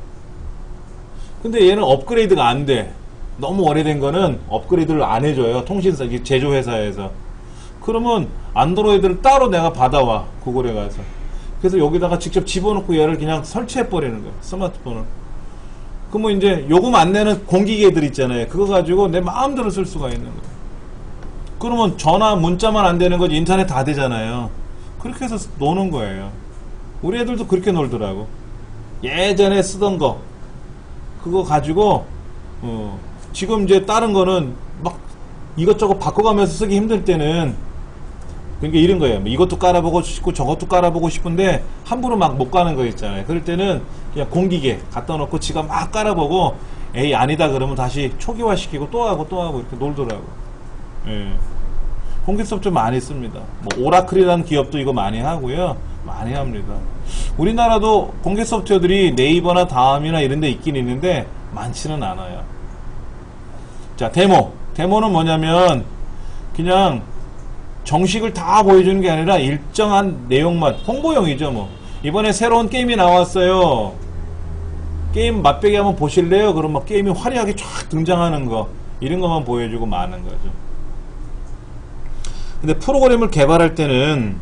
근데 얘는 업그레이드가 안 돼. 너무 오래된 거는 업그레이드를 안 해줘요. 통신사, 제조회사에서. 그러면 안드로이드를 따로 내가 받아와. 구글에 가서. 그래서 여기다가 직접 집어넣고 얘를 그냥 설치해버리는 거야. 스마트폰을. 그러면 이제 요금 안 내는 공기계들 있잖아요. 그거 가지고 내 마음대로 쓸 수가 있는 거예요. 그러면 전화, 문자만 안 되는 거지 인터넷 다 되잖아요. 그렇게 해서 노는 거예요. 우리 애들도 그렇게 놀더라고. 예전에 쓰던 거 그거 가지고 지금 이제 다른 거는 막 이것저것 바꿔가면서 쓰기 힘들 때는 그러니까 이런 거예요. 이것도 깔아보고 싶고 저것도 깔아보고 싶은데 함부로 막 못 가는 거 있잖아요. 그럴 때는 그냥 공기계 갖다 놓고 지가 막 깔아보고 에이 아니다 그러면 다시 초기화시키고 또 하고 이렇게 놀더라고. 예. 공개 소프트웨어 많이 씁니다. 뭐 오라클이라는 기업도 이거 많이 하고요. 많이 합니다. 우리나라도 공개 소프트웨어들이 네이버나 다음이나 이런 데 있긴 있는데 많지는 않아요. 자, 데모는 뭐냐면 그냥 정식을 다 보여주는 게 아니라 일정한 내용만, 홍보용이죠 뭐. 이번에 새로운 게임이 나왔어요. 게임 맛배기 한번 보실래요? 그럼 막 게임이 화려하게 쫙 등장하는 거 이런 것만 보여주고 마는 거죠. 근데 프로그램을 개발할 때는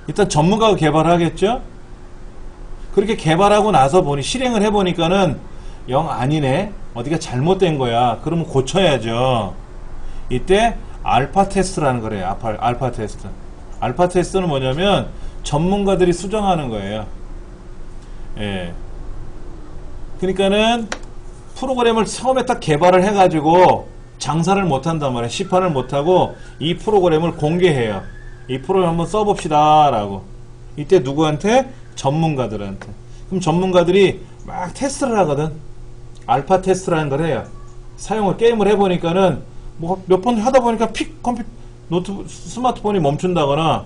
일단 전문가가 개발하겠죠? 그렇게 개발하고 나서 보니 실행을 해보니까는 영 아니네? 어디가 잘못된 거야. 그러면 고쳐야죠. 이때 알파 테스트라는 거래요. 알파 테스트. 알파 테스트는 뭐냐면 전문가들이 수정하는 거예요. 예. 그러니까는 프로그램을 처음에 딱 개발을 해가지고 장사를 못한단 말이에요. 시판을 못하고 이 프로그램을 공개해요. 이 프로그램 한번 써봅시다 라고. 이때 누구한테? 전문가들한테. 그럼 전문가들이 막 테스트를 하거든. 알파 테스트라는 걸 해요. 게임을 해보니까는 뭐 몇 번 하다 보니까 스마트폰이 멈춘다거나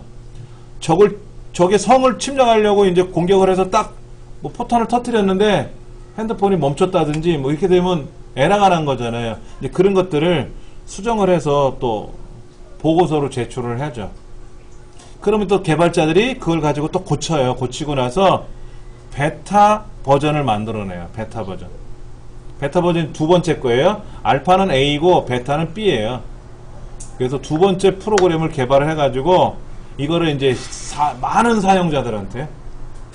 적의 성을 침략하려고 이제 공격을 해서 딱 뭐 포탄을 터뜨렸는데 핸드폰이 멈췄다든지 뭐 이렇게 되면 에러가 난 거잖아요. 이제 그런 것들을 수정을 해서 또 보고서로 제출을 하죠. 그러면 또 개발자들이 그걸 가지고 또 고쳐요. 고치고 나서 베타 버전을 만들어내요. 베타 버전. 베타 버전 두 번째 거예요. 알파는 A고 베타는 B예요. 그래서 두 번째 프로그램을 개발을 해가지고 이거를 이제 많은 사용자들한테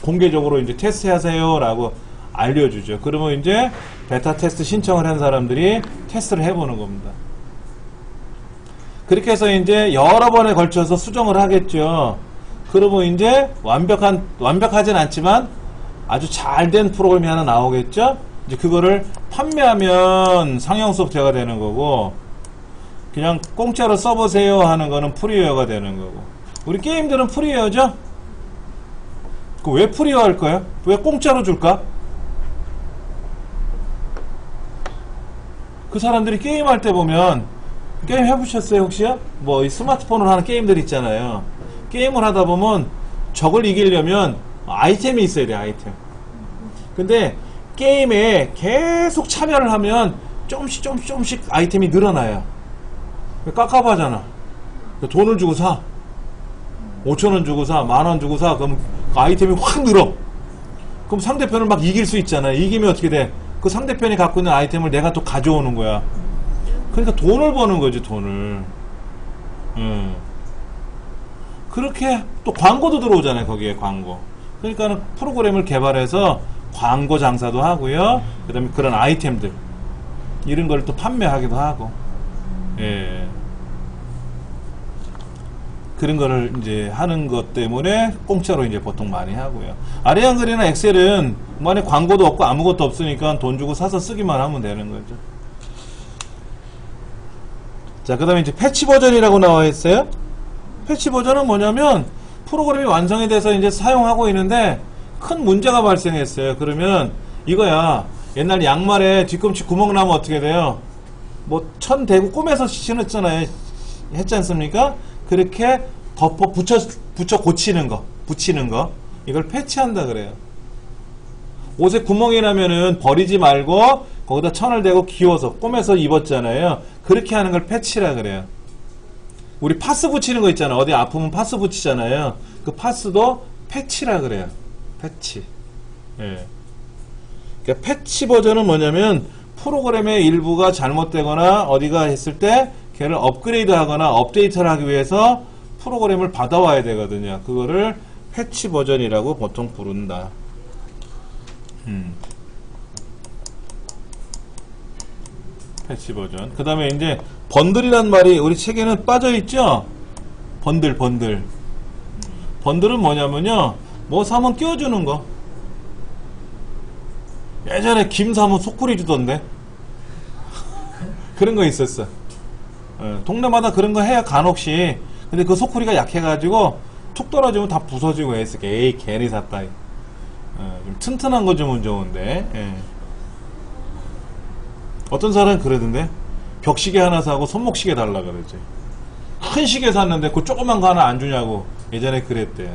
공개적으로 이제 테스트하세요라고 알려주죠. 그러면 이제 베타 테스트 신청을 한 사람들이 테스트를 해보는 겁니다. 그렇게 해서 이제 여러 번에 걸쳐서 수정을 하겠죠. 그러면 이제 완벽하진 않지만 아주 잘된 프로그램이 하나 나오겠죠. 이제 그거를 판매하면 상용 소프트웨어가 되는 거고, 그냥 공짜로 써보세요 하는 거는 프리웨어가 되는 거고. 우리 게임들은 프리웨어죠? 그 왜 프리웨어 할 거야? 왜 공짜로 줄까? 그 사람들이 게임할 때 보면, 게임 해보셨어요 혹시요? 뭐 이 스마트폰으로 하는 게임들 있잖아요. 게임을 하다 보면 적을 이기려면 아이템이 있어야 돼. 아이템. 근데 게임에 계속 참여를 하면 조금씩 아이템이 늘어나요. 깝깝하잖아. 돈을 주고 사. 5,000원 주고 사. 10,000원 주고 사. 그럼 그 아이템이 확 늘어. 그럼 상대편을 막 이길 수 있잖아요. 이기면 어떻게 돼? 그 상대편이 갖고 있는 아이템을 내가 또 가져오는 거야. 그러니까 돈을 버는 거지, 돈을. 그렇게 또 광고도 들어오잖아요, 거기에 광고. 그러니까 프로그램을 개발해서 광고 장사도 하고요. 그 다음에 그런 아이템들. 이런 걸 또 판매하기도 하고. 예. 그런 거를 이제 하는 것 때문에 공짜로 이제 보통 많이 하고요. 아리안글이나 엑셀은 만에 광고도 없고 아무것도 없으니까 돈 주고 사서 쓰기만 하면 되는 거죠. 자, 그 다음에 이제 패치 버전이라고 나와 있어요. 패치 버전은 뭐냐면 프로그램이 완성이 돼서 이제 사용하고 있는데 큰 문제가 발생했어요. 그러면 이거야. 옛날 양말에 뒤꿈치 구멍 나면 어떻게 돼요? 뭐 천 대고 꼬매서 신었잖아요. 했지 않습니까? 그렇게 붙여 고치는 거, 붙이는 거. 이걸 패치한다 그래요. 옷에 구멍이 나면은 버리지 말고 거기다 천을 대고 기워서 꼬매서 입었잖아요. 그렇게 하는 걸 패치라 그래요. 우리 파스 붙이는 거 있잖아. 어디 아프면 파스 붙이잖아요. 그 파스도 패치라 그래요. 패치. 예. 그러니까 패치 버전은 뭐냐면 프로그램의 일부가 잘못되거나 어디가 했을 때 걔를 업그레이드 하거나 업데이트를 하기 위해서 프로그램을 받아와야 되거든요. 그거를 패치 버전이라고 보통 부른다. 패치 버전. 그 다음에 이제 번들이란 말이 우리 책에는 빠져있죠? 번들. 번들은 뭐냐면요. 뭐 사면 끼워주는 거. 예전에 김 사면 소쿠리 주던데. 그런 거 있었어. 동네마다 그런 거 해야 간혹시. 근데 그 소쿠리가 약해가지고 툭 떨어지면 다 부서지고 했어. 에이, 괜히 샀다. 좀 튼튼한 거 주면 좋은데. 예. 어떤 사람은 그러던데. 벽시계 하나 사고 손목시계 달라 그러지. 큰 시계 샀는데 그 조그만 거 하나 안 주냐고 예전에 그랬대.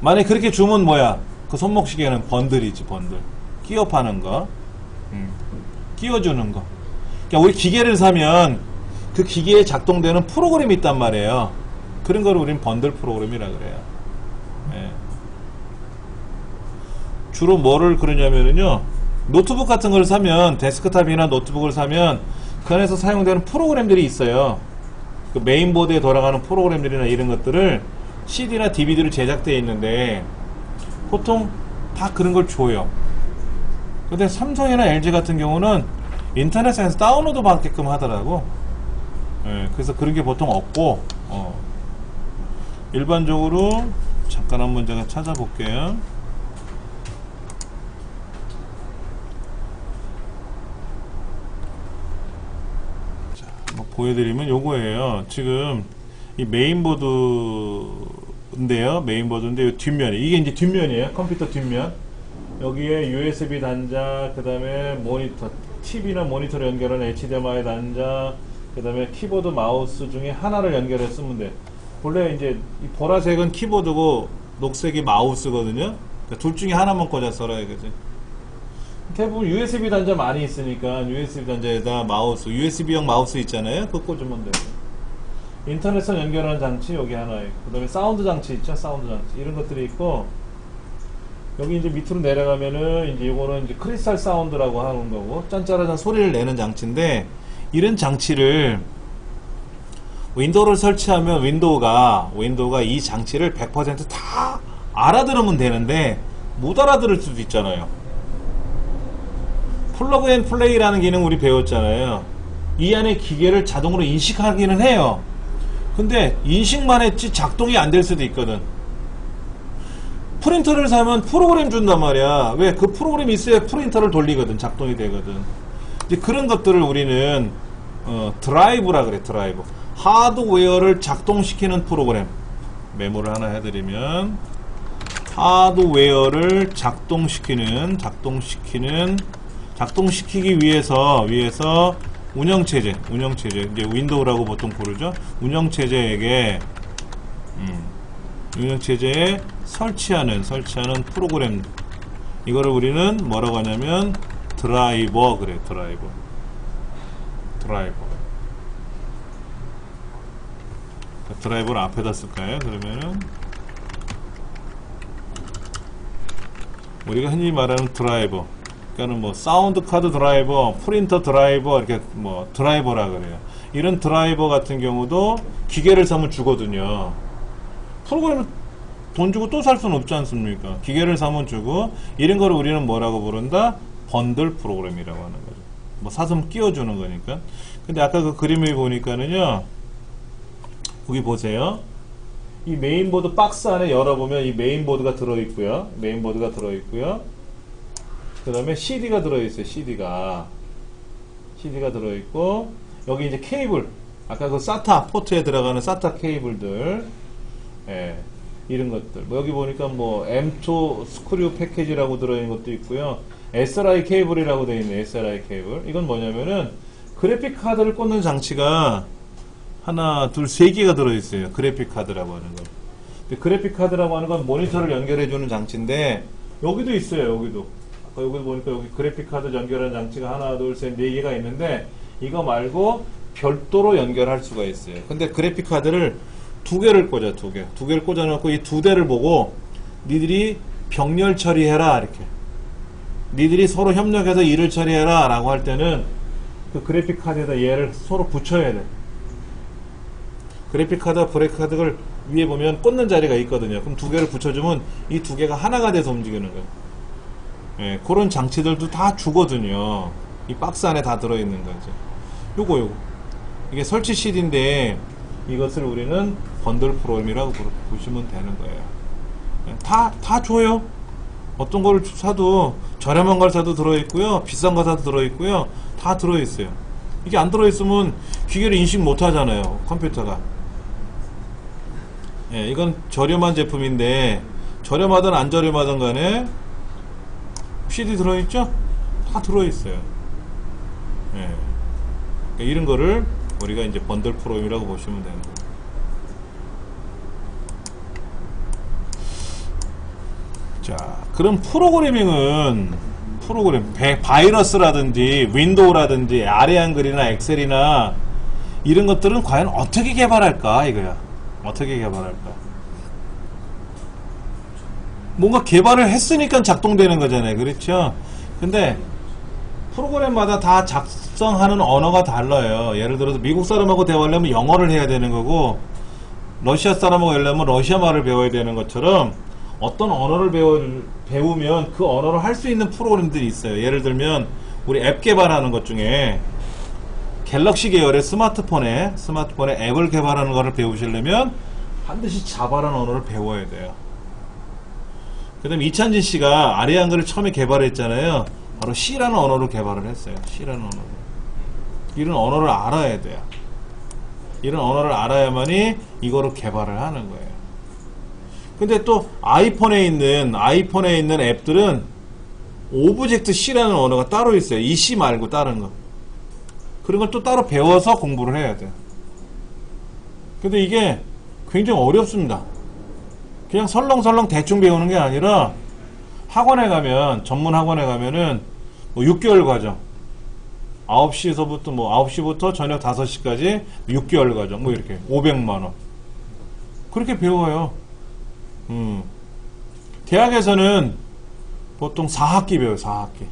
만약에 그렇게 주면 뭐야? 그 손목시계는 번들이지, 번들. 끼워 파는 거. 끼워주는 거. 그러니까 우리 기계를 사면 그 기계에 작동되는 프로그램이 있단 말이에요. 그런 걸 우리는 번들 프로그램이라 그래요. 예. 주로 뭐를 그러냐면요. 노트북 같은 걸 사면, 데스크탑이나 노트북을 사면 그 안에서 사용되는 프로그램들이 있어요. 그 메인보드에 돌아가는 프로그램들이나 이런 것들을 CD나 DVD로 제작되어 있는데 보통 다 그런 걸 줘요. 근데 삼성이나 LG 같은 경우는 인터넷에서 다운로드 받게끔 하더라고. 예, 그래서 그런 게 보통 없고, 일반적으로 잠깐 한번 제가 찾아볼게요. 자, 한번 보여드리면 요거예요. 지금 이 메인보드인데요. 메인보드인데 요 뒷면이 이게 이제 뒷면이에요. 컴퓨터 뒷면. 여기에 USB 단자, 그 다음에 모니터, TV나 모니터를 연결하는 HDMI 단자, 그 다음에 키보드, 마우스 중에 하나를 연결해 쓰면 돼. 원래 이제 이 보라색은 키보드고 녹색이 마우스거든요. 그러니까 둘 중에 하나만 꽂아 써라 이거지. 대부분 USB 단자 많이 있으니까 USB 단자에다 마우스, USB형 마우스 있잖아요. 그거 꽂으면 돼요. 인터넷선 연결하는 장치 여기 하나 있고, 그 다음에 사운드 장치 있죠. 사운드 장치 이런 것들이 있고, 여기 이제 밑으로 내려가면은 이제 이거는 이제 크리스탈 사운드라고 하는 거고, 짠짜라짠 소리를 내는 장치인데, 이런 장치를 윈도우를 설치하면 윈도우가 이 장치를 100% 알아들으면 되는데 못 알아들을 수도 있잖아요. 플러그 앤 플레이라는 기능 우리 배웠잖아요. 이 안에 기계를 자동으로 인식하기는 해요. 근데 인식만 했지 작동이 안 될 수도 있거든. 프린터를 사면 프로그램 준단 말이야. 왜? 그 프로그램이 있어야 프린터를 돌리거든. 작동이 되거든. 이제 그런 것들을 우리는 드라이브라 그래. 드라이브. 하드웨어를 작동시키는 프로그램. 메모를 하나 해드리면 하드웨어를 작동시키기 위해서 운영체제 이제 윈도우라고 보통 부르죠. 운영체제에 설치하는 프로그램, 이거를 우리는 뭐라고 하냐면 드라이버 그래. 드라이버. 드라이버를 앞에다 쓸까요? 그러면은 우리가 흔히 말하는 드라이버, 그러니까는 뭐 사운드 카드 드라이버, 프린터 드라이버, 이렇게 뭐 드라이버라 그래요. 이런 드라이버 같은 경우도 기계를 사면 주거든요. 프로그램을 돈 주고 또 살 수는 없지 않습니까? 기계를 사면 주고, 이런 거를 우리는 뭐라고 부른다? 번들 프로그램이라고 하는 거죠. 뭐 사서 끼워주는 거니까. 근데 아까 그 그림을 보니까는요, 여기 보세요. 이 메인보드 박스 안에 열어보면 이 메인보드가 들어있고요. 그 다음에 CD가 들어있어요. CD가 들어있고, 여기 이제 케이블, 아까 그 SATA 포트에 들어가는 SATA 케이블들, 예, 이런 것들. 뭐 여기 보니까 뭐 M2 스크류 패키지라고 들어있는 것도 있고요. SRI 케이블이라고 되어 있는 SRI 케이블. 이건 뭐냐면은 그래픽 카드를 꽂는 장치가 하나, 둘, 세 개가 들어있어요. 그래픽 카드라고 하는 거. 그래픽 카드라고 하는 건 모니터를 연결해주는 장치인데 여기도 있어요. 여기도. 아까 여기 보니까 여기 그래픽 카드 연결하는 장치가 하나, 둘, 셋, 네 개가 있는데 이거 말고 별도로 연결할 수가 있어요. 근데 그래픽 카드를 두 개를 꽂아, 두 개. 두 개를 꽂아놓고 이 두 대를 보고 니들이 병렬 처리해라 이렇게. 니들이 서로 협력해서 일을 처리해라 라고 할 때는 그 그래픽 카드에다 얘를 서로 붙여야 돼. 그래픽 카드와 브레이크 카드를 위에 보면 꽂는 자리가 있거든요. 그럼 두 개를 붙여주면 이 두 개가 하나가 돼서 움직이는 거예요. 예, 그런 장치들도 다 주거든요. 이 박스 안에 다 들어있는 거죠. 요거. 이게 설치 CD인데 이것을 우리는 번들 프로그램이라고 보시면 되는 거예요. 예, 다 줘요. 어떤 걸 사도 저렴한 걸 사도 들어있고요. 비싼 거 사도 들어있고요. 다 들어있어요. 이게 안 들어있으면 기계를 인식 못 하잖아요. 컴퓨터가. 예, 이건 저렴한 제품인데 저렴하든 안 저렴하든 간에 CD 들어있죠? 다 들어있어요. 예. 그러니까 이런 거를 우리가 이제 번들 프로그램이라고 보시면 되는 거예요. 자, 그럼 프로그래밍은 바이러스라든지 윈도우라든지 아래 한글이나 엑셀이나 이런 것들은 과연 어떻게 개발할까 이거야. 어떻게 개발할까? 뭔가 개발을 했으니까 작동되는 거잖아요. 그렇죠? 근데 프로그램마다 다 작성하는 언어가 달라요. 예를 들어서 미국 사람하고 대화하려면 영어를 해야 되는 거고 러시아 사람하고 하려면 러시아 말을 배워야 되는 것처럼 어떤 언어를 배우면 그 언어를 할 수 있는 프로그램들이 있어요. 예를 들면 우리 앱 개발하는 것 중에 갤럭시 계열의 스마트폰에 앱을 개발하는 거를 배우시려면 반드시 자바라는 언어를 배워야 돼요. 그 다음에 이찬진 씨가 아래 한글을 처음에 개발했잖아요. 바로 C라는 언어를 개발을 했어요. C라는 언어를. 이런 언어를 알아야 돼요. 이런 언어를 알아야만이 이거를 개발을 하는 거예요. 근데 또 아이폰에 있는 앱들은 오브젝트 C라는 언어가 따로 있어요. 이 C 말고 다른 거. 그런 걸 또 따로 배워서 공부를 해야 돼요. 근데 이게 굉장히 어렵습니다. 그냥 설렁설렁 대충 배우는 게 아니라 학원에 가면, 전문 학원에 가면은 뭐 6개월 과정. 9시부터 저녁 5시까지 6개월 과정. 뭐 이렇게 500만원. 그렇게 배워요. 대학에서는 보통 4학기 배워요. 4학기.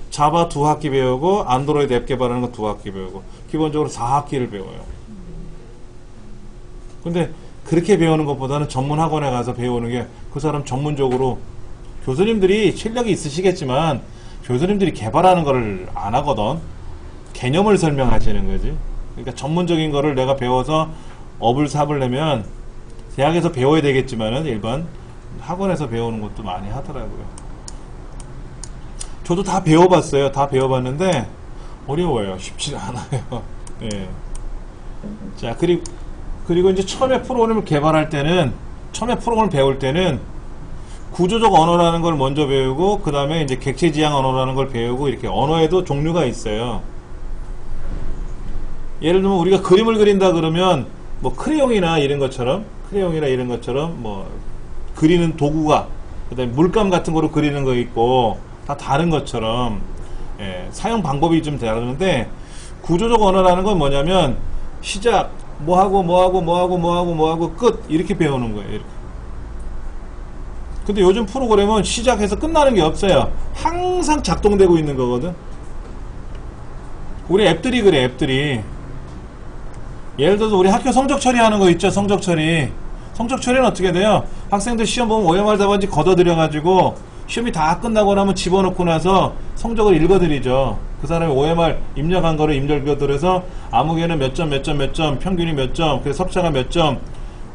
자바 2학기 배우고 안드로이드 앱 개발하는 거 2학기 배우고 기본적으로 4학기를 배워요. 근데 그렇게 배우는 것보다는 전문 학원에 가서 배우는 게 그 사람 전문적으로 교수님들이 실력이 있으시겠지만 교수님들이 개발하는 거를 안 하거든. 개념을 설명하시는 거지. 그러니까 전문적인 거를 내가 배워서 업을 잡으려면 대학에서 배워야 되겠지만은 일반 학원에서 배우는 것도 많이 하더라고요. 저도 다 배워봤어요. 다 배워봤는데 어려워요. 쉽지 않아요. 예. 자, 그리고 이제 처음에 프로그램을 개발할 때는, 처음에 프로그램을 배울 때는 구조적 언어라는 걸 먼저 배우고 그 다음에 이제 객체 지향 언어라는 걸 배우고 이렇게 언어에도 종류가 있어요. 예를 들면 우리가 그림을 그린다 그러면 뭐 크레용이나 이런 것처럼 뭐 그리는 도구가, 그 다음에 물감 같은 거로 그리는 거 있고 다 다른 것처럼, 예, 사용 방법이 좀 다르는데 구조적 언어라는 건 뭐냐면 시작 뭐하고 끝 이렇게 배우는 거예요. 이렇게. 근데 요즘 프로그램은 시작해서 끝나는 게 없어요. 항상 작동되고 있는 거거든. 우리 앱들이 그래. 앱들이 예를 들어서 우리 학교 성적 처리하는 거 있죠. 성적 처리는 어떻게 돼요? 학생들 시험 보면 OMR 답안지 걷어들여가지고 시험이 다 끝나고 나면 집어넣고 나서 성적을 읽어드리죠. 그 사람이 OMR 입력한 거를 읽어드려서 아무개는 몇 점, 평균이 몇 점, 그래서 석차가 몇 점,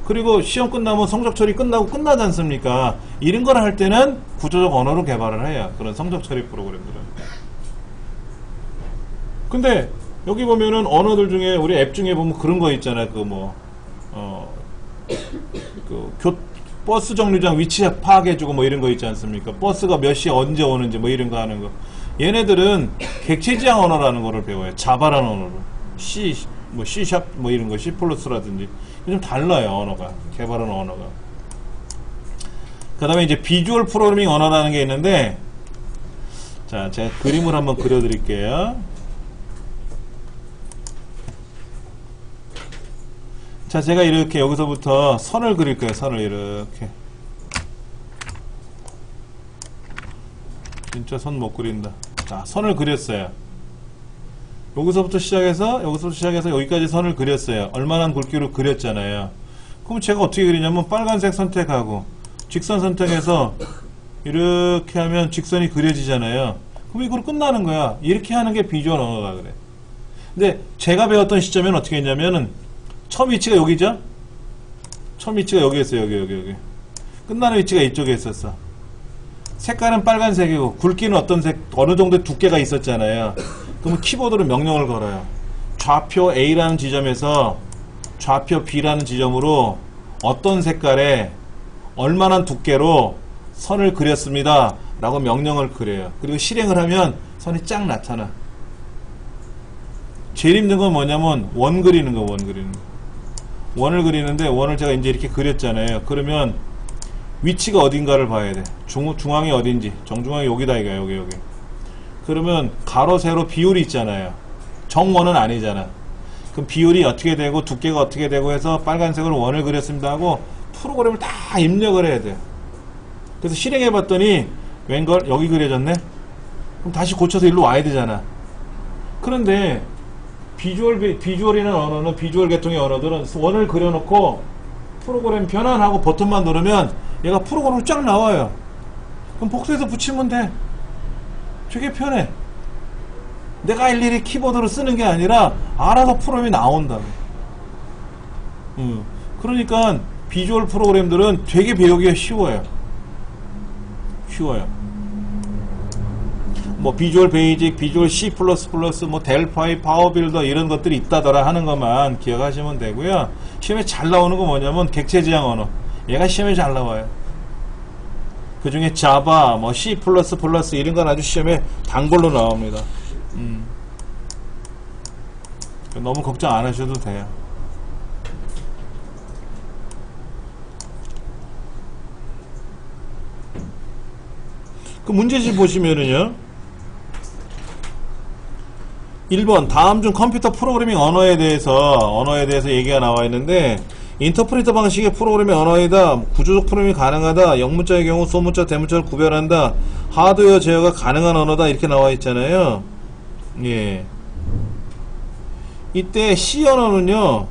그리고 시험 끝나면 성적 처리 끝나지 않습니까? 이런 걸 할 때는 구조적 언어로 개발을 해요. 그런 성적 처리 프로그램들은. 근데 여기 보면은 언어들 중에 우리 앱 중에 보면 그런 거 있잖아. 버스 정류장 위치 파악해주고 뭐 이런 거 있지 않습니까? 버스가 몇 시에 언제 오는지 뭐 이런 거 하는 거. 얘네들은 객체지향 언어라는 거를 배워요. 자바라는 언어로. C, 뭐 C# 뭐 이런 거, C 플러스라든지. 좀 달라요, 언어가. 개발하는 언어가. 그 다음에 이제 비주얼 프로그래밍 언어라는 게 있는데, 자, 제가 그림을 한번 그려드릴게요. 자, 제가 이렇게 여기서부터 선을 그릴 거예요. 선을 이렇게. 진짜 선 못 그린다. 자, 선을 그렸어요. 여기서부터 시작해서 여기까지 선을 그렸어요. 얼마나 굵기로 그렸잖아요. 그럼 제가 어떻게 그리냐면 빨간색 선택하고 직선 선택해서 이렇게 하면 직선이 그려지잖아요. 그럼 이걸로 끝나는 거야. 이렇게 하는 게 비주얼 언어가 그래. 근데 제가 배웠던 시점에는 어떻게 했냐면은 처음 위치가 여기죠? 처음 위치가 여기였어요. 여기. 끝나는 위치가 이쪽에 있었어. 색깔은 빨간색이고 굵기는 어떤 색, 어느 정도의 두께가 있었잖아요. 그러면 키보드로 명령을 걸어요. 좌표 A라는 지점에서 좌표 B라는 지점으로 어떤 색깔에 얼마나 두께로 선을 그렸습니다. 라고 명령을 그려요. 그리고 실행을 하면 선이 쫙 나타나. 제일 힘든 건 뭐냐면 원 그리는 거. 원을 그리는데 원을 제가 이제 이렇게 그렸잖아요. 그러면 위치가 어딘가를 봐야 돼. 중앙이 어딘지. 정중앙이 여기다 이거야. 여기. 그러면 가로 세로 비율이 있잖아요. 정원은 아니잖아. 그럼 비율이 어떻게 되고 두께가 어떻게 되고 해서 빨간색으로 원을 그렸습니다 하고 프로그램을 다 입력을 해야 돼요. 그래서 실행해 봤더니 웬걸 여기 그려졌네? 그럼 다시 고쳐서 일로 와야 되잖아. 그런데 비주얼이라는 언어는 비주얼 계통의 언어들은 원을 그려놓고 프로그램 변환하고 버튼만 누르면 얘가 프로그램으로 쫙 나와요. 그럼 복사해서 붙이면 돼. 되게 편해. 내가 일일이 키보드로 쓰는 게 아니라 알아서 프로그램이 나온다. 그러니까 비주얼 프로그램들은 되게 배우기가 쉬워요. 뭐 비주얼 베이직, 비주얼 C++, 뭐 델파이, 파워빌더 이런 것들이 있다더라 하는 것만 기억하시면 되고요. 시험에 잘 나오는 거 뭐냐면 객체지향 언어. 얘가 시험에 잘 나와요. 그 중에 자바, 뭐 C++ 이런 건 아주 시험에 단골로 나옵니다. 너무 걱정 안 하셔도 돼요. 그 문제집 보시면은요. 1번 다음 중 컴퓨터 프로그래밍 언어에 대해서 얘기가 나와 있는데 인터프리터 방식의 프로그래밍 언어이다. 구조적 프로그래밍이 가능하다. 영문자의 경우 소문자, 대문자를 구별한다. 하드웨어 제어가 가능한 언어다. 이렇게 나와 있잖아요. 예. 이때 C 언어는요.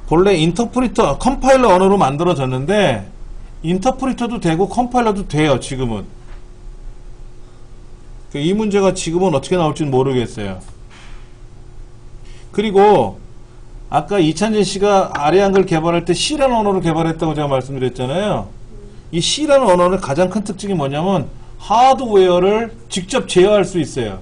본래 인터프리터, 컴파일러 언어로 만들어졌는데 인터프리터도 되고 컴파일러도 돼요. 지금은. 이 문제가 지금은 어떻게 나올지는 모르겠어요. 그리고 아까 이찬진 씨가 아래 한글 개발할 때 C라는 언어를 개발했다고 제가 말씀드렸잖아요. 이 C라는 언어는 가장 큰 특징이 뭐냐면 하드웨어를 직접 제어할 수 있어요.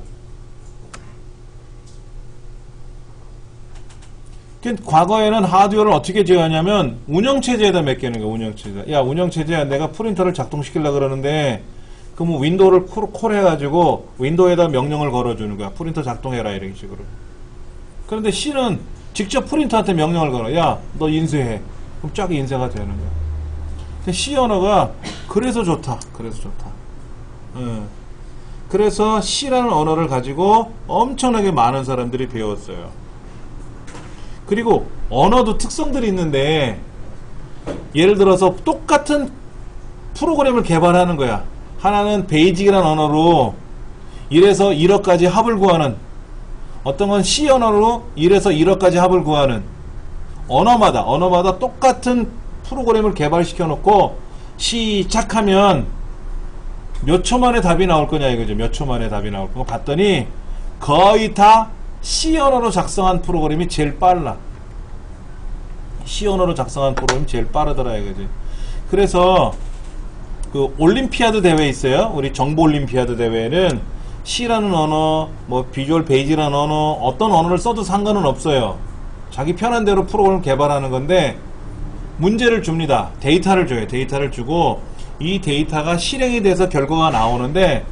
과거에는 하드웨어를 어떻게 제어하냐면 운영체제에다 맡기는 거야. 운영체제. 야, 운영체제야, 내가 프린터를 작동시키려고 그러는데 그럼 윈도우를 콜 해가지고 윈도우에다 명령을 걸어주는 거야. 프린터 작동해라 이런 식으로. 그런데 C는 직접 프린터한테 명령을 걸어. 야, 너 인쇄해. 그럼 쫙 인쇄가 되는 거야. 근데 C 언어가 그래서 좋다. 그래서 C라는 언어를 가지고 엄청나게 많은 사람들이 배웠어요. 그리고 언어도 특성들이 있는데 예를 들어서 똑같은 프로그램을 개발하는 거야. 하나는 베이직이라는 언어로 1에서 1억까지 합을 구하는, 어떤 건 C 언어로 1에서 1억까지 합을 구하는, 언어마다 똑같은 프로그램을 개발시켜 놓고 시작하면 몇 초 만에 답이 나올 거냐 이거죠. 몇 초 만에 답이 나올 거 봤더니 거의 다 C 언어로 작성한 프로그램이 제일 빨라. C 언어로 작성한 프로그램이 제일 빠르더라 이거지. 그래서 그 올림피아드 대회 있어요. 우리 정보 올림피아드 대회는 C라는 언어, 뭐 비주얼 베이직이라는 언어, 어떤 언어를 써도 상관은 없어요. 자기 편한 대로 프로그램을 개발하는 건데 문제를 줍니다. 데이터를 줘요. 데이터를 주고 이 데이터가 실행이 돼서 결과가 나오는데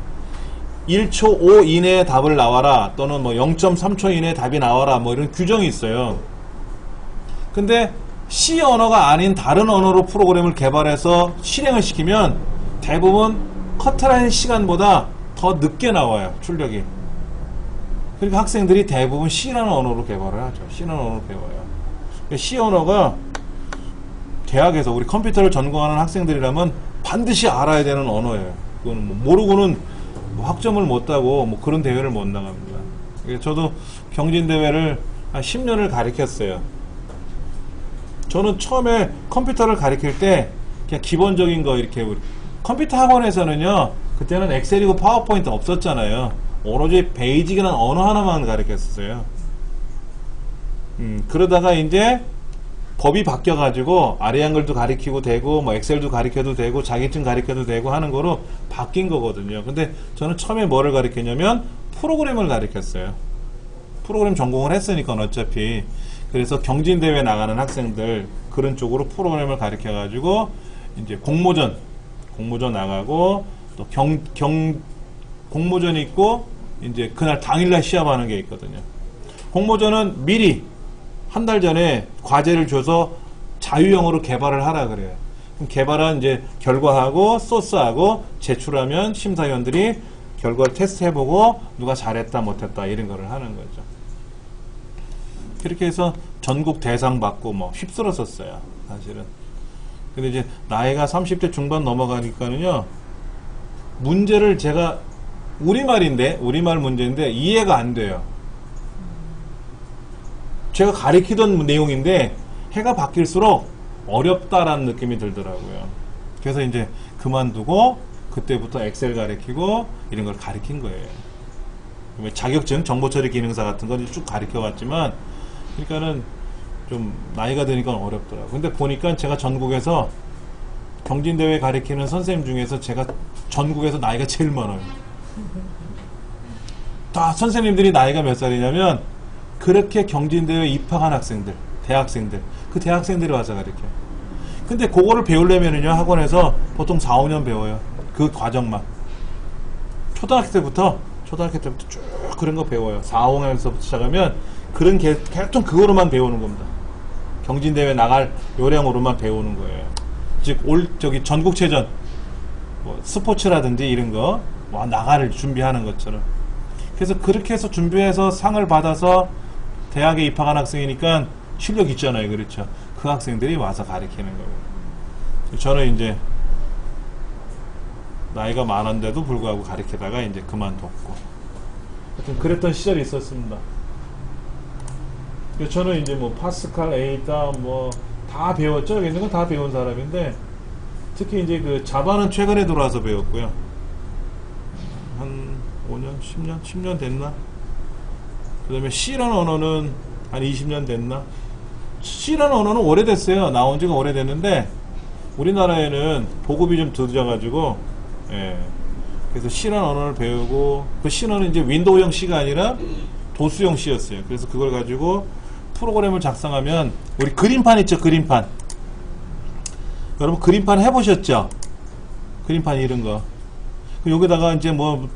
1초 5 이내에 답을 나와라 또는 뭐 0.3초 이내에 답이 나와라 뭐 이런 규정이 있어요. 근데 C 언어가 아닌 다른 언어로 프로그램을 개발해서 실행을 시키면 대부분 커트라인 시간보다 더 늦게 나와요. 출력이. 그러니까 학생들이 대부분 C라는 언어로 개발을 하죠. C라는 언어로 배워요. C 언어가 대학에서 우리 컴퓨터를 전공하는 학생들이라면 반드시 알아야 되는 언어예요. 그거는 뭐 모르고는 뭐 학점을 못 따고 뭐 그런 대회를 못 나갑니다. 저도 경진대회를 한 10년을 가르쳤어요. 저는 처음에 컴퓨터를 가르칠 때 그냥 기본적인 거 이렇게 컴퓨터 학원에서는요 그때는 엑셀이고 파워포인트 없었잖아요. 오로지 베이직이라는 언어 하나만 가르쳤어요. 그러다가 이제 법이 바뀌어가지고 아래 한글도 가리키고 되고 뭐 엑셀도 가리켜도 되고 자격증 가리켜도 되고 하는 거로 바뀐 거거든요. 근데 저는 처음에 뭐를 가리켰냐면 프로그램을 가리켰어요. 프로그램 전공을 했으니까 어차피. 그래서 경진대회 나가는 학생들 그런 쪽으로 프로그램을 가리켜가지고 이제 공모전 나가고 또 공모전이 있고 이제 그날 당일날 시합하는 게 있거든요. 공모전은 미리 한 달 전에 과제를 줘서 자유형으로 개발을 하라 그래요. 그럼 개발한 이제 결과하고 소스하고 제출하면 심사위원들이 결과를 테스트해보고 누가 잘했다 못했다 이런 거를 하는 거죠. 그렇게 해서 전국 대상 받고 뭐 휩쓸었었어요. 사실은. 근데 이제 나이가 30대 중반 넘어가니까는요 문제를 제가 우리말 문제인데 이해가 안 돼요. 제가 가리키던 내용인데 해가 바뀔수록 어렵다라는 느낌이 들더라고요. 그래서 이제 그만두고 그때부터 엑셀 가리키고 이런 걸 가리킨 거예요. 자격증, 정보처리 기능사 같은 건 쭉 가리켜봤지만 그러니까는 좀 나이가 드니까 어렵더라고요. 근데 보니까 제가 전국에서 경진대회 가리키는 선생님 중에서 제가 전국에서 나이가 제일 많아요. 다 선생님들이 나이가 몇 살이냐면 그렇게 경진대회에 입학한 학생들, 대학생들, 그 대학생들이 와서 가르쳐요. 근데 그거를 배우려면은요, 학원에서 보통 4, 5년 배워요. 그 과정만. 초등학교 때부터 쭉 그런 거 배워요. 4, 5학년서부터 시작하면 그런 계속 그거로만 배우는 겁니다. 경진대회 나갈 요령으로만 배우는 거예요. 즉, 전국체전, 뭐 스포츠라든지 이런 거, 나갈 준비하는 것처럼. 그래서 그렇게 해서 준비해서 상을 받아서 대학에 입학한 학생이니까 실력 있잖아요. 그렇죠. 그 학생들이 와서 가르치는 거예요. 저는 이제 나이가 많은데도 불구하고 가르치다가 이제 그만뒀고. 하여튼 그랬던 시절이 있었습니다. 저는 이제 뭐 파스칼, 에이다 뭐 다 배웠죠. 여기 있는 건 다 배운 사람인데 특히 이제 그 자바는 최근에 들어와서 배웠고요. 한 5년, 10년 됐나? 그 다음에 C라는 언어는 한 20년 됐나? C라는 언어는 오래됐어요. 나온 지가 오래됐는데 우리나라에는 보급이 좀 늦어가지고 그래서 C라는 언어를 배우고 그 C는 이제 윈도우형 C가 아니라 도수형 C였어요. 그래서 그걸 가지고 프로그램을 작성하면 우리 그림판 있죠? 그림판. 여러분 그림판 해보셨죠? 그림판 이런 거. 여기다가 이제 뭐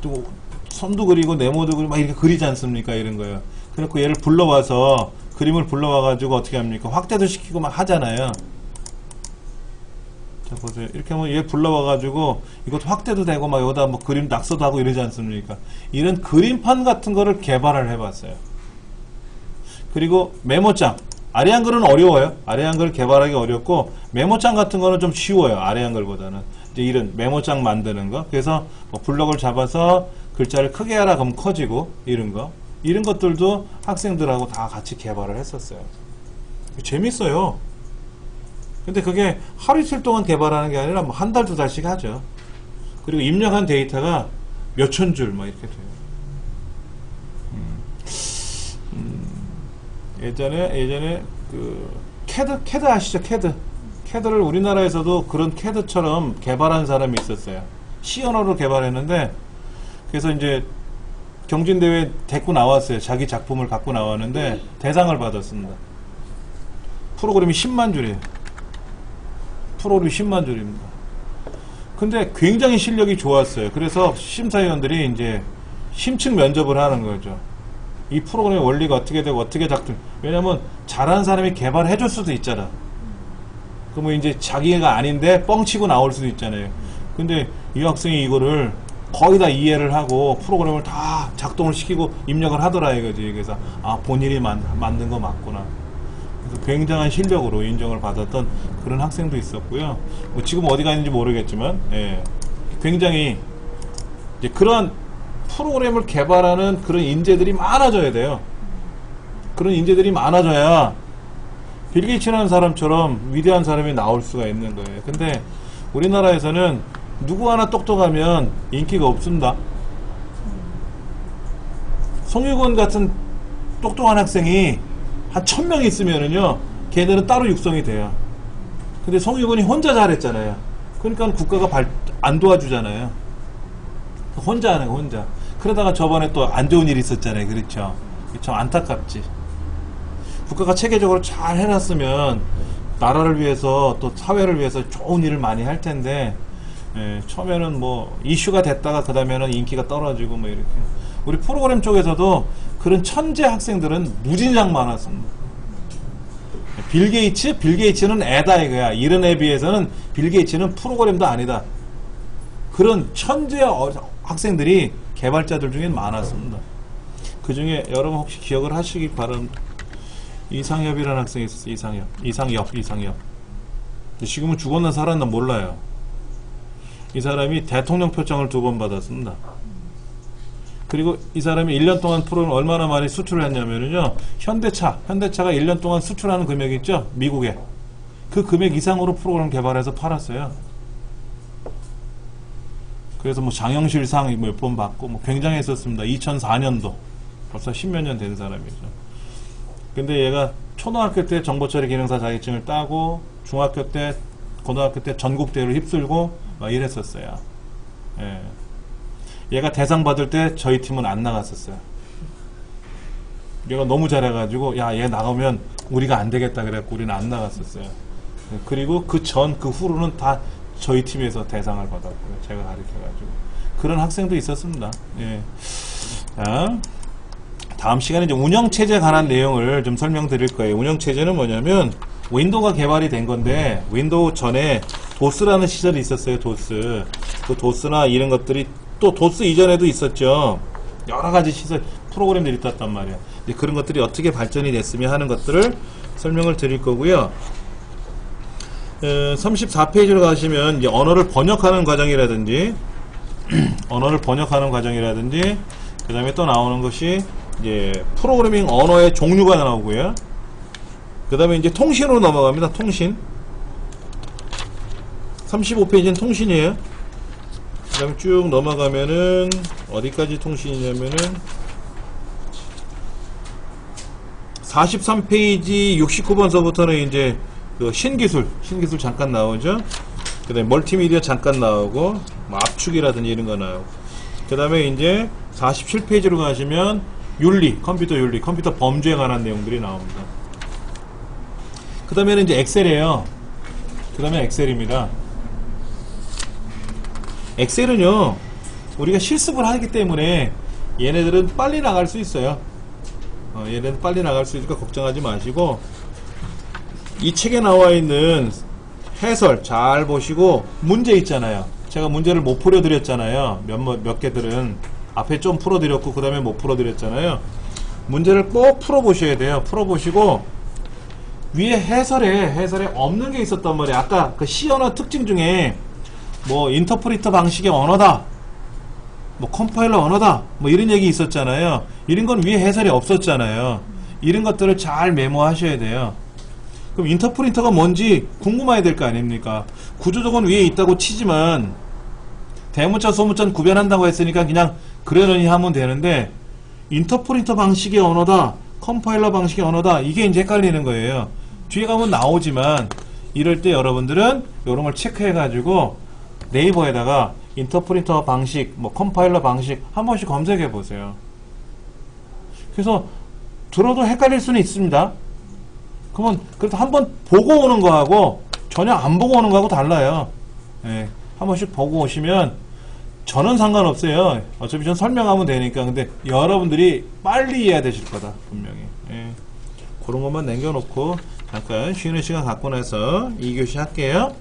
선도 그리고 네모도 그리고 막 이렇게 그리지 않습니까? 이런 거요. 그래갖고 얘를 불러와서 그림을 불러와가지고 어떻게 합니까? 확대도 시키고 막 하잖아요. 자 보세요. 이렇게 하면 얘 불러와가지고 이것도 확대도 되고 막 여기다 뭐 그림 낙서도 하고 이러지 않습니까? 이런 그림판 같은 거를 개발을 해봤어요. 그리고 메모장. 아래 한글은 어려워요. 아래 한글 개발하기 어렵고 메모장 같은 거는 좀 쉬워요. 아래 한글보다는. 이제 이런 메모장 만드는 거. 그래서 뭐 블럭을 잡아서 글자를 크게 하라 그러면 커지고 이런 거. 이런 것들도 학생들하고 다 같이 개발을 했었어요. 재밌어요. 근데 그게 하루 이틀 동안 개발하는 게 아니라 뭐 한 달, 두 달씩 하죠. 그리고 입력한 데이터가 몇천 줄 막 이렇게 돼요. 예전에 그 캐드 아시죠? 캐드를 우리나라에서도 그런 캐드처럼 개발한 사람이 있었어요. C 언어로 개발했는데 그래서 이제 경진대회 데리고 나왔어요. 자기 작품을 갖고 나왔는데 대상을 받았습니다. 프로그램이 10만 줄이에요. 프로그램이 10만 줄입니다. 근데 굉장히 실력이 좋았어요. 그래서 심사위원들이 이제 심층 면접을 하는 거죠. 이 프로그램의 원리가 어떻게 되고 어떻게 작동, 왜냐면 잘하는 사람이 개발해 줄 수도 있잖아. 그러면 이제 자기가 아닌데 뻥치고 나올 수도 있잖아요. 근데 이 학생이 이거를 거의 다 이해를 하고 프로그램을 다 작동을 시키고 입력을 하더라 이거지. 그래서 아, 본인이 만든 거 맞구나. 그래서 굉장한 실력으로 인정을 받았던 그런 학생도 있었고요. 뭐 지금 어디 가는지 모르겠지만, 예, 굉장히 이제 그런 프로그램을 개발하는 그런 인재들이 많아져야 돼요. 그런 인재들이 많아져야 빌 게이츠라는 사람처럼 위대한 사람이 나올 수가 있는 거예요. 근데 우리나라에서는 누구 하나 똑똑하면 인기가 없습니다. 송유건 같은 똑똑한 학생이 한 1000명 있으면은요, 걔들은 따로 육성이 돼요. 근데 송유건이 혼자 잘했잖아요. 그러니까 국가가 안 도와주잖아요. 혼자 하는 거, 혼자. 그러다가 저번에 또 안 좋은 일이 있었잖아요. 그렇죠? 참 안타깝지. 국가가 체계적으로 잘 해놨으면 나라를 위해서 또 사회를 위해서 좋은 일을 많이 할 텐데, 예, 처음에는 뭐 이슈가 됐다가 그 다음에는 인기가 떨어지고 뭐 이렇게. 우리 프로그램 쪽에서도 그런 천재 학생들은 무진장 많았습니다. 빌 게이츠는 애다 이거야. 이런 애 비해서는 빌 게이츠는 프로그램도 아니다. 그런 천재 학생들이 개발자들 중에 많았습니다. 그 중에 여러분 혹시 기억을 하시기 바랍니다. 이상엽이라는 학생이 있었어요. 이상엽. 지금은 죽었나 살았나 몰라요. 이 사람이 대통령 표창을 2번 받았습니다. 그리고 이 사람이 1년 동안 프로그램을 얼마나 많이 수출을 했냐면요, 현대차가 1년 동안 수출하는 금액 있죠, 미국에. 그 금액 이상으로 프로그램 개발해서 팔았어요. 그래서 뭐 장영실상 몇 번 받고 뭐 굉장했었습니다. 2004년도 벌써 10몇 년 된 사람이죠. 근데 얘가 초등학교 때 정보처리 기능사 자격증을 따고 중학교 때, 고등학교 때 전국대회를 휩쓸고 막 이랬었어요. 예. 얘가 대상 받을 때 저희 팀은 안 나갔었어요. 얘가 너무 잘해가지고 야, 얘 나가면 우리가 안 되겠다 그래갖고 우리는 안 나갔었어요. 그리고 그 후로는 다 저희 팀에서 대상을 받았고요. 제가 가르쳐가지고. 그런 학생도 있었습니다. 예. 자, 다음 시간에 이제 운영체제에 관한 내용을 좀 설명드릴 거예요. 운영체제는 뭐냐면, 윈도우가 개발이 된 건데, 윈도우 전에 도스라는 시절이 있었어요, 도스. 그 도스나 이런 것들이, 또 도스 이전에도 있었죠. 여러 가지 시설, 프로그램들이 있었단 말이에요. 그런 것들이 어떻게 발전이 됐으며 하는 것들을 설명을 드릴 거고요. 34페이지로 가시면 이제 언어를 번역하는 과정이라든지 그 다음에 또 나오는 것이 이제 프로그래밍 언어의 종류가 나오고요. 그 다음에 이제 통신으로 넘어갑니다. 통신. 35페이지는 통신이에요. 그 다음에 쭉 넘어가면은 어디까지 통신이냐면은 43페이지 69번서부터는 이제 그 신기술 잠깐 나오죠. 그 다음에 멀티미디어 잠깐 나오고 뭐 압축이라든지 이런 거 나오고, 그 다음에 이제 47페이지로 가시면 컴퓨터 범죄에 관한 내용들이 나옵니다. 그 다음에는 이제 엑셀이에요. 그 다음에 엑셀입니다. 엑셀은요, 우리가 실습을 하기 때문에 얘네들은 빨리 나갈 수 있어요. 얘네들은 빨리 나갈 수 있으니까 걱정하지 마시고, 이 책에 나와 있는 해설 잘 보시고, 문제 있잖아요. 제가 문제를 못 풀어드렸잖아요. 몇 개들은 앞에 좀 풀어드렸고 그 다음에 못 풀어드렸잖아요. 문제를 꼭 풀어보셔야 돼요. 풀어보시고 위에 해설에 없는 게 있었단 말이에요. 아까 그 C 언어 특징 중에 뭐 인터프리터 방식의 언어다, 뭐 컴파일러 언어다, 뭐 이런 얘기 있었잖아요. 이런 건 위에 해설이 없었잖아요. 이런 것들을 잘 메모하셔야 돼요. 그럼 인터프리터가 뭔지 궁금해야 될 거 아닙니까? 구조적은 위에 있다고 치지만 대문자 소문자는 구별한다고 했으니까 그냥 그러려니 하면 되는데, 인터프리터 방식의 언어다, 컴파일러 방식의 언어다, 이게 이제 헷갈리는 거예요. 뒤에 가면 나오지만 이럴 때 여러분들은 이런 걸 체크해 가지고 네이버에다가 인터프리터 방식, 뭐 컴파일러 방식 한 번씩 검색해 보세요. 그래서 들어도 헷갈릴 수는 있습니다. 그러면 그래도 한번 보고 오는 거하고 전혀 안 보고 오는 거하고 달라요. 예, 한 번씩 보고 오시면 저는 상관없어요. 어차피 전 설명하면 되니까. 근데 여러분들이 빨리 이해해야 되실 거다 분명히. 예, 그런 것만 남겨놓고 잠깐 쉬는 시간 갖고 나서 2교시 할게요.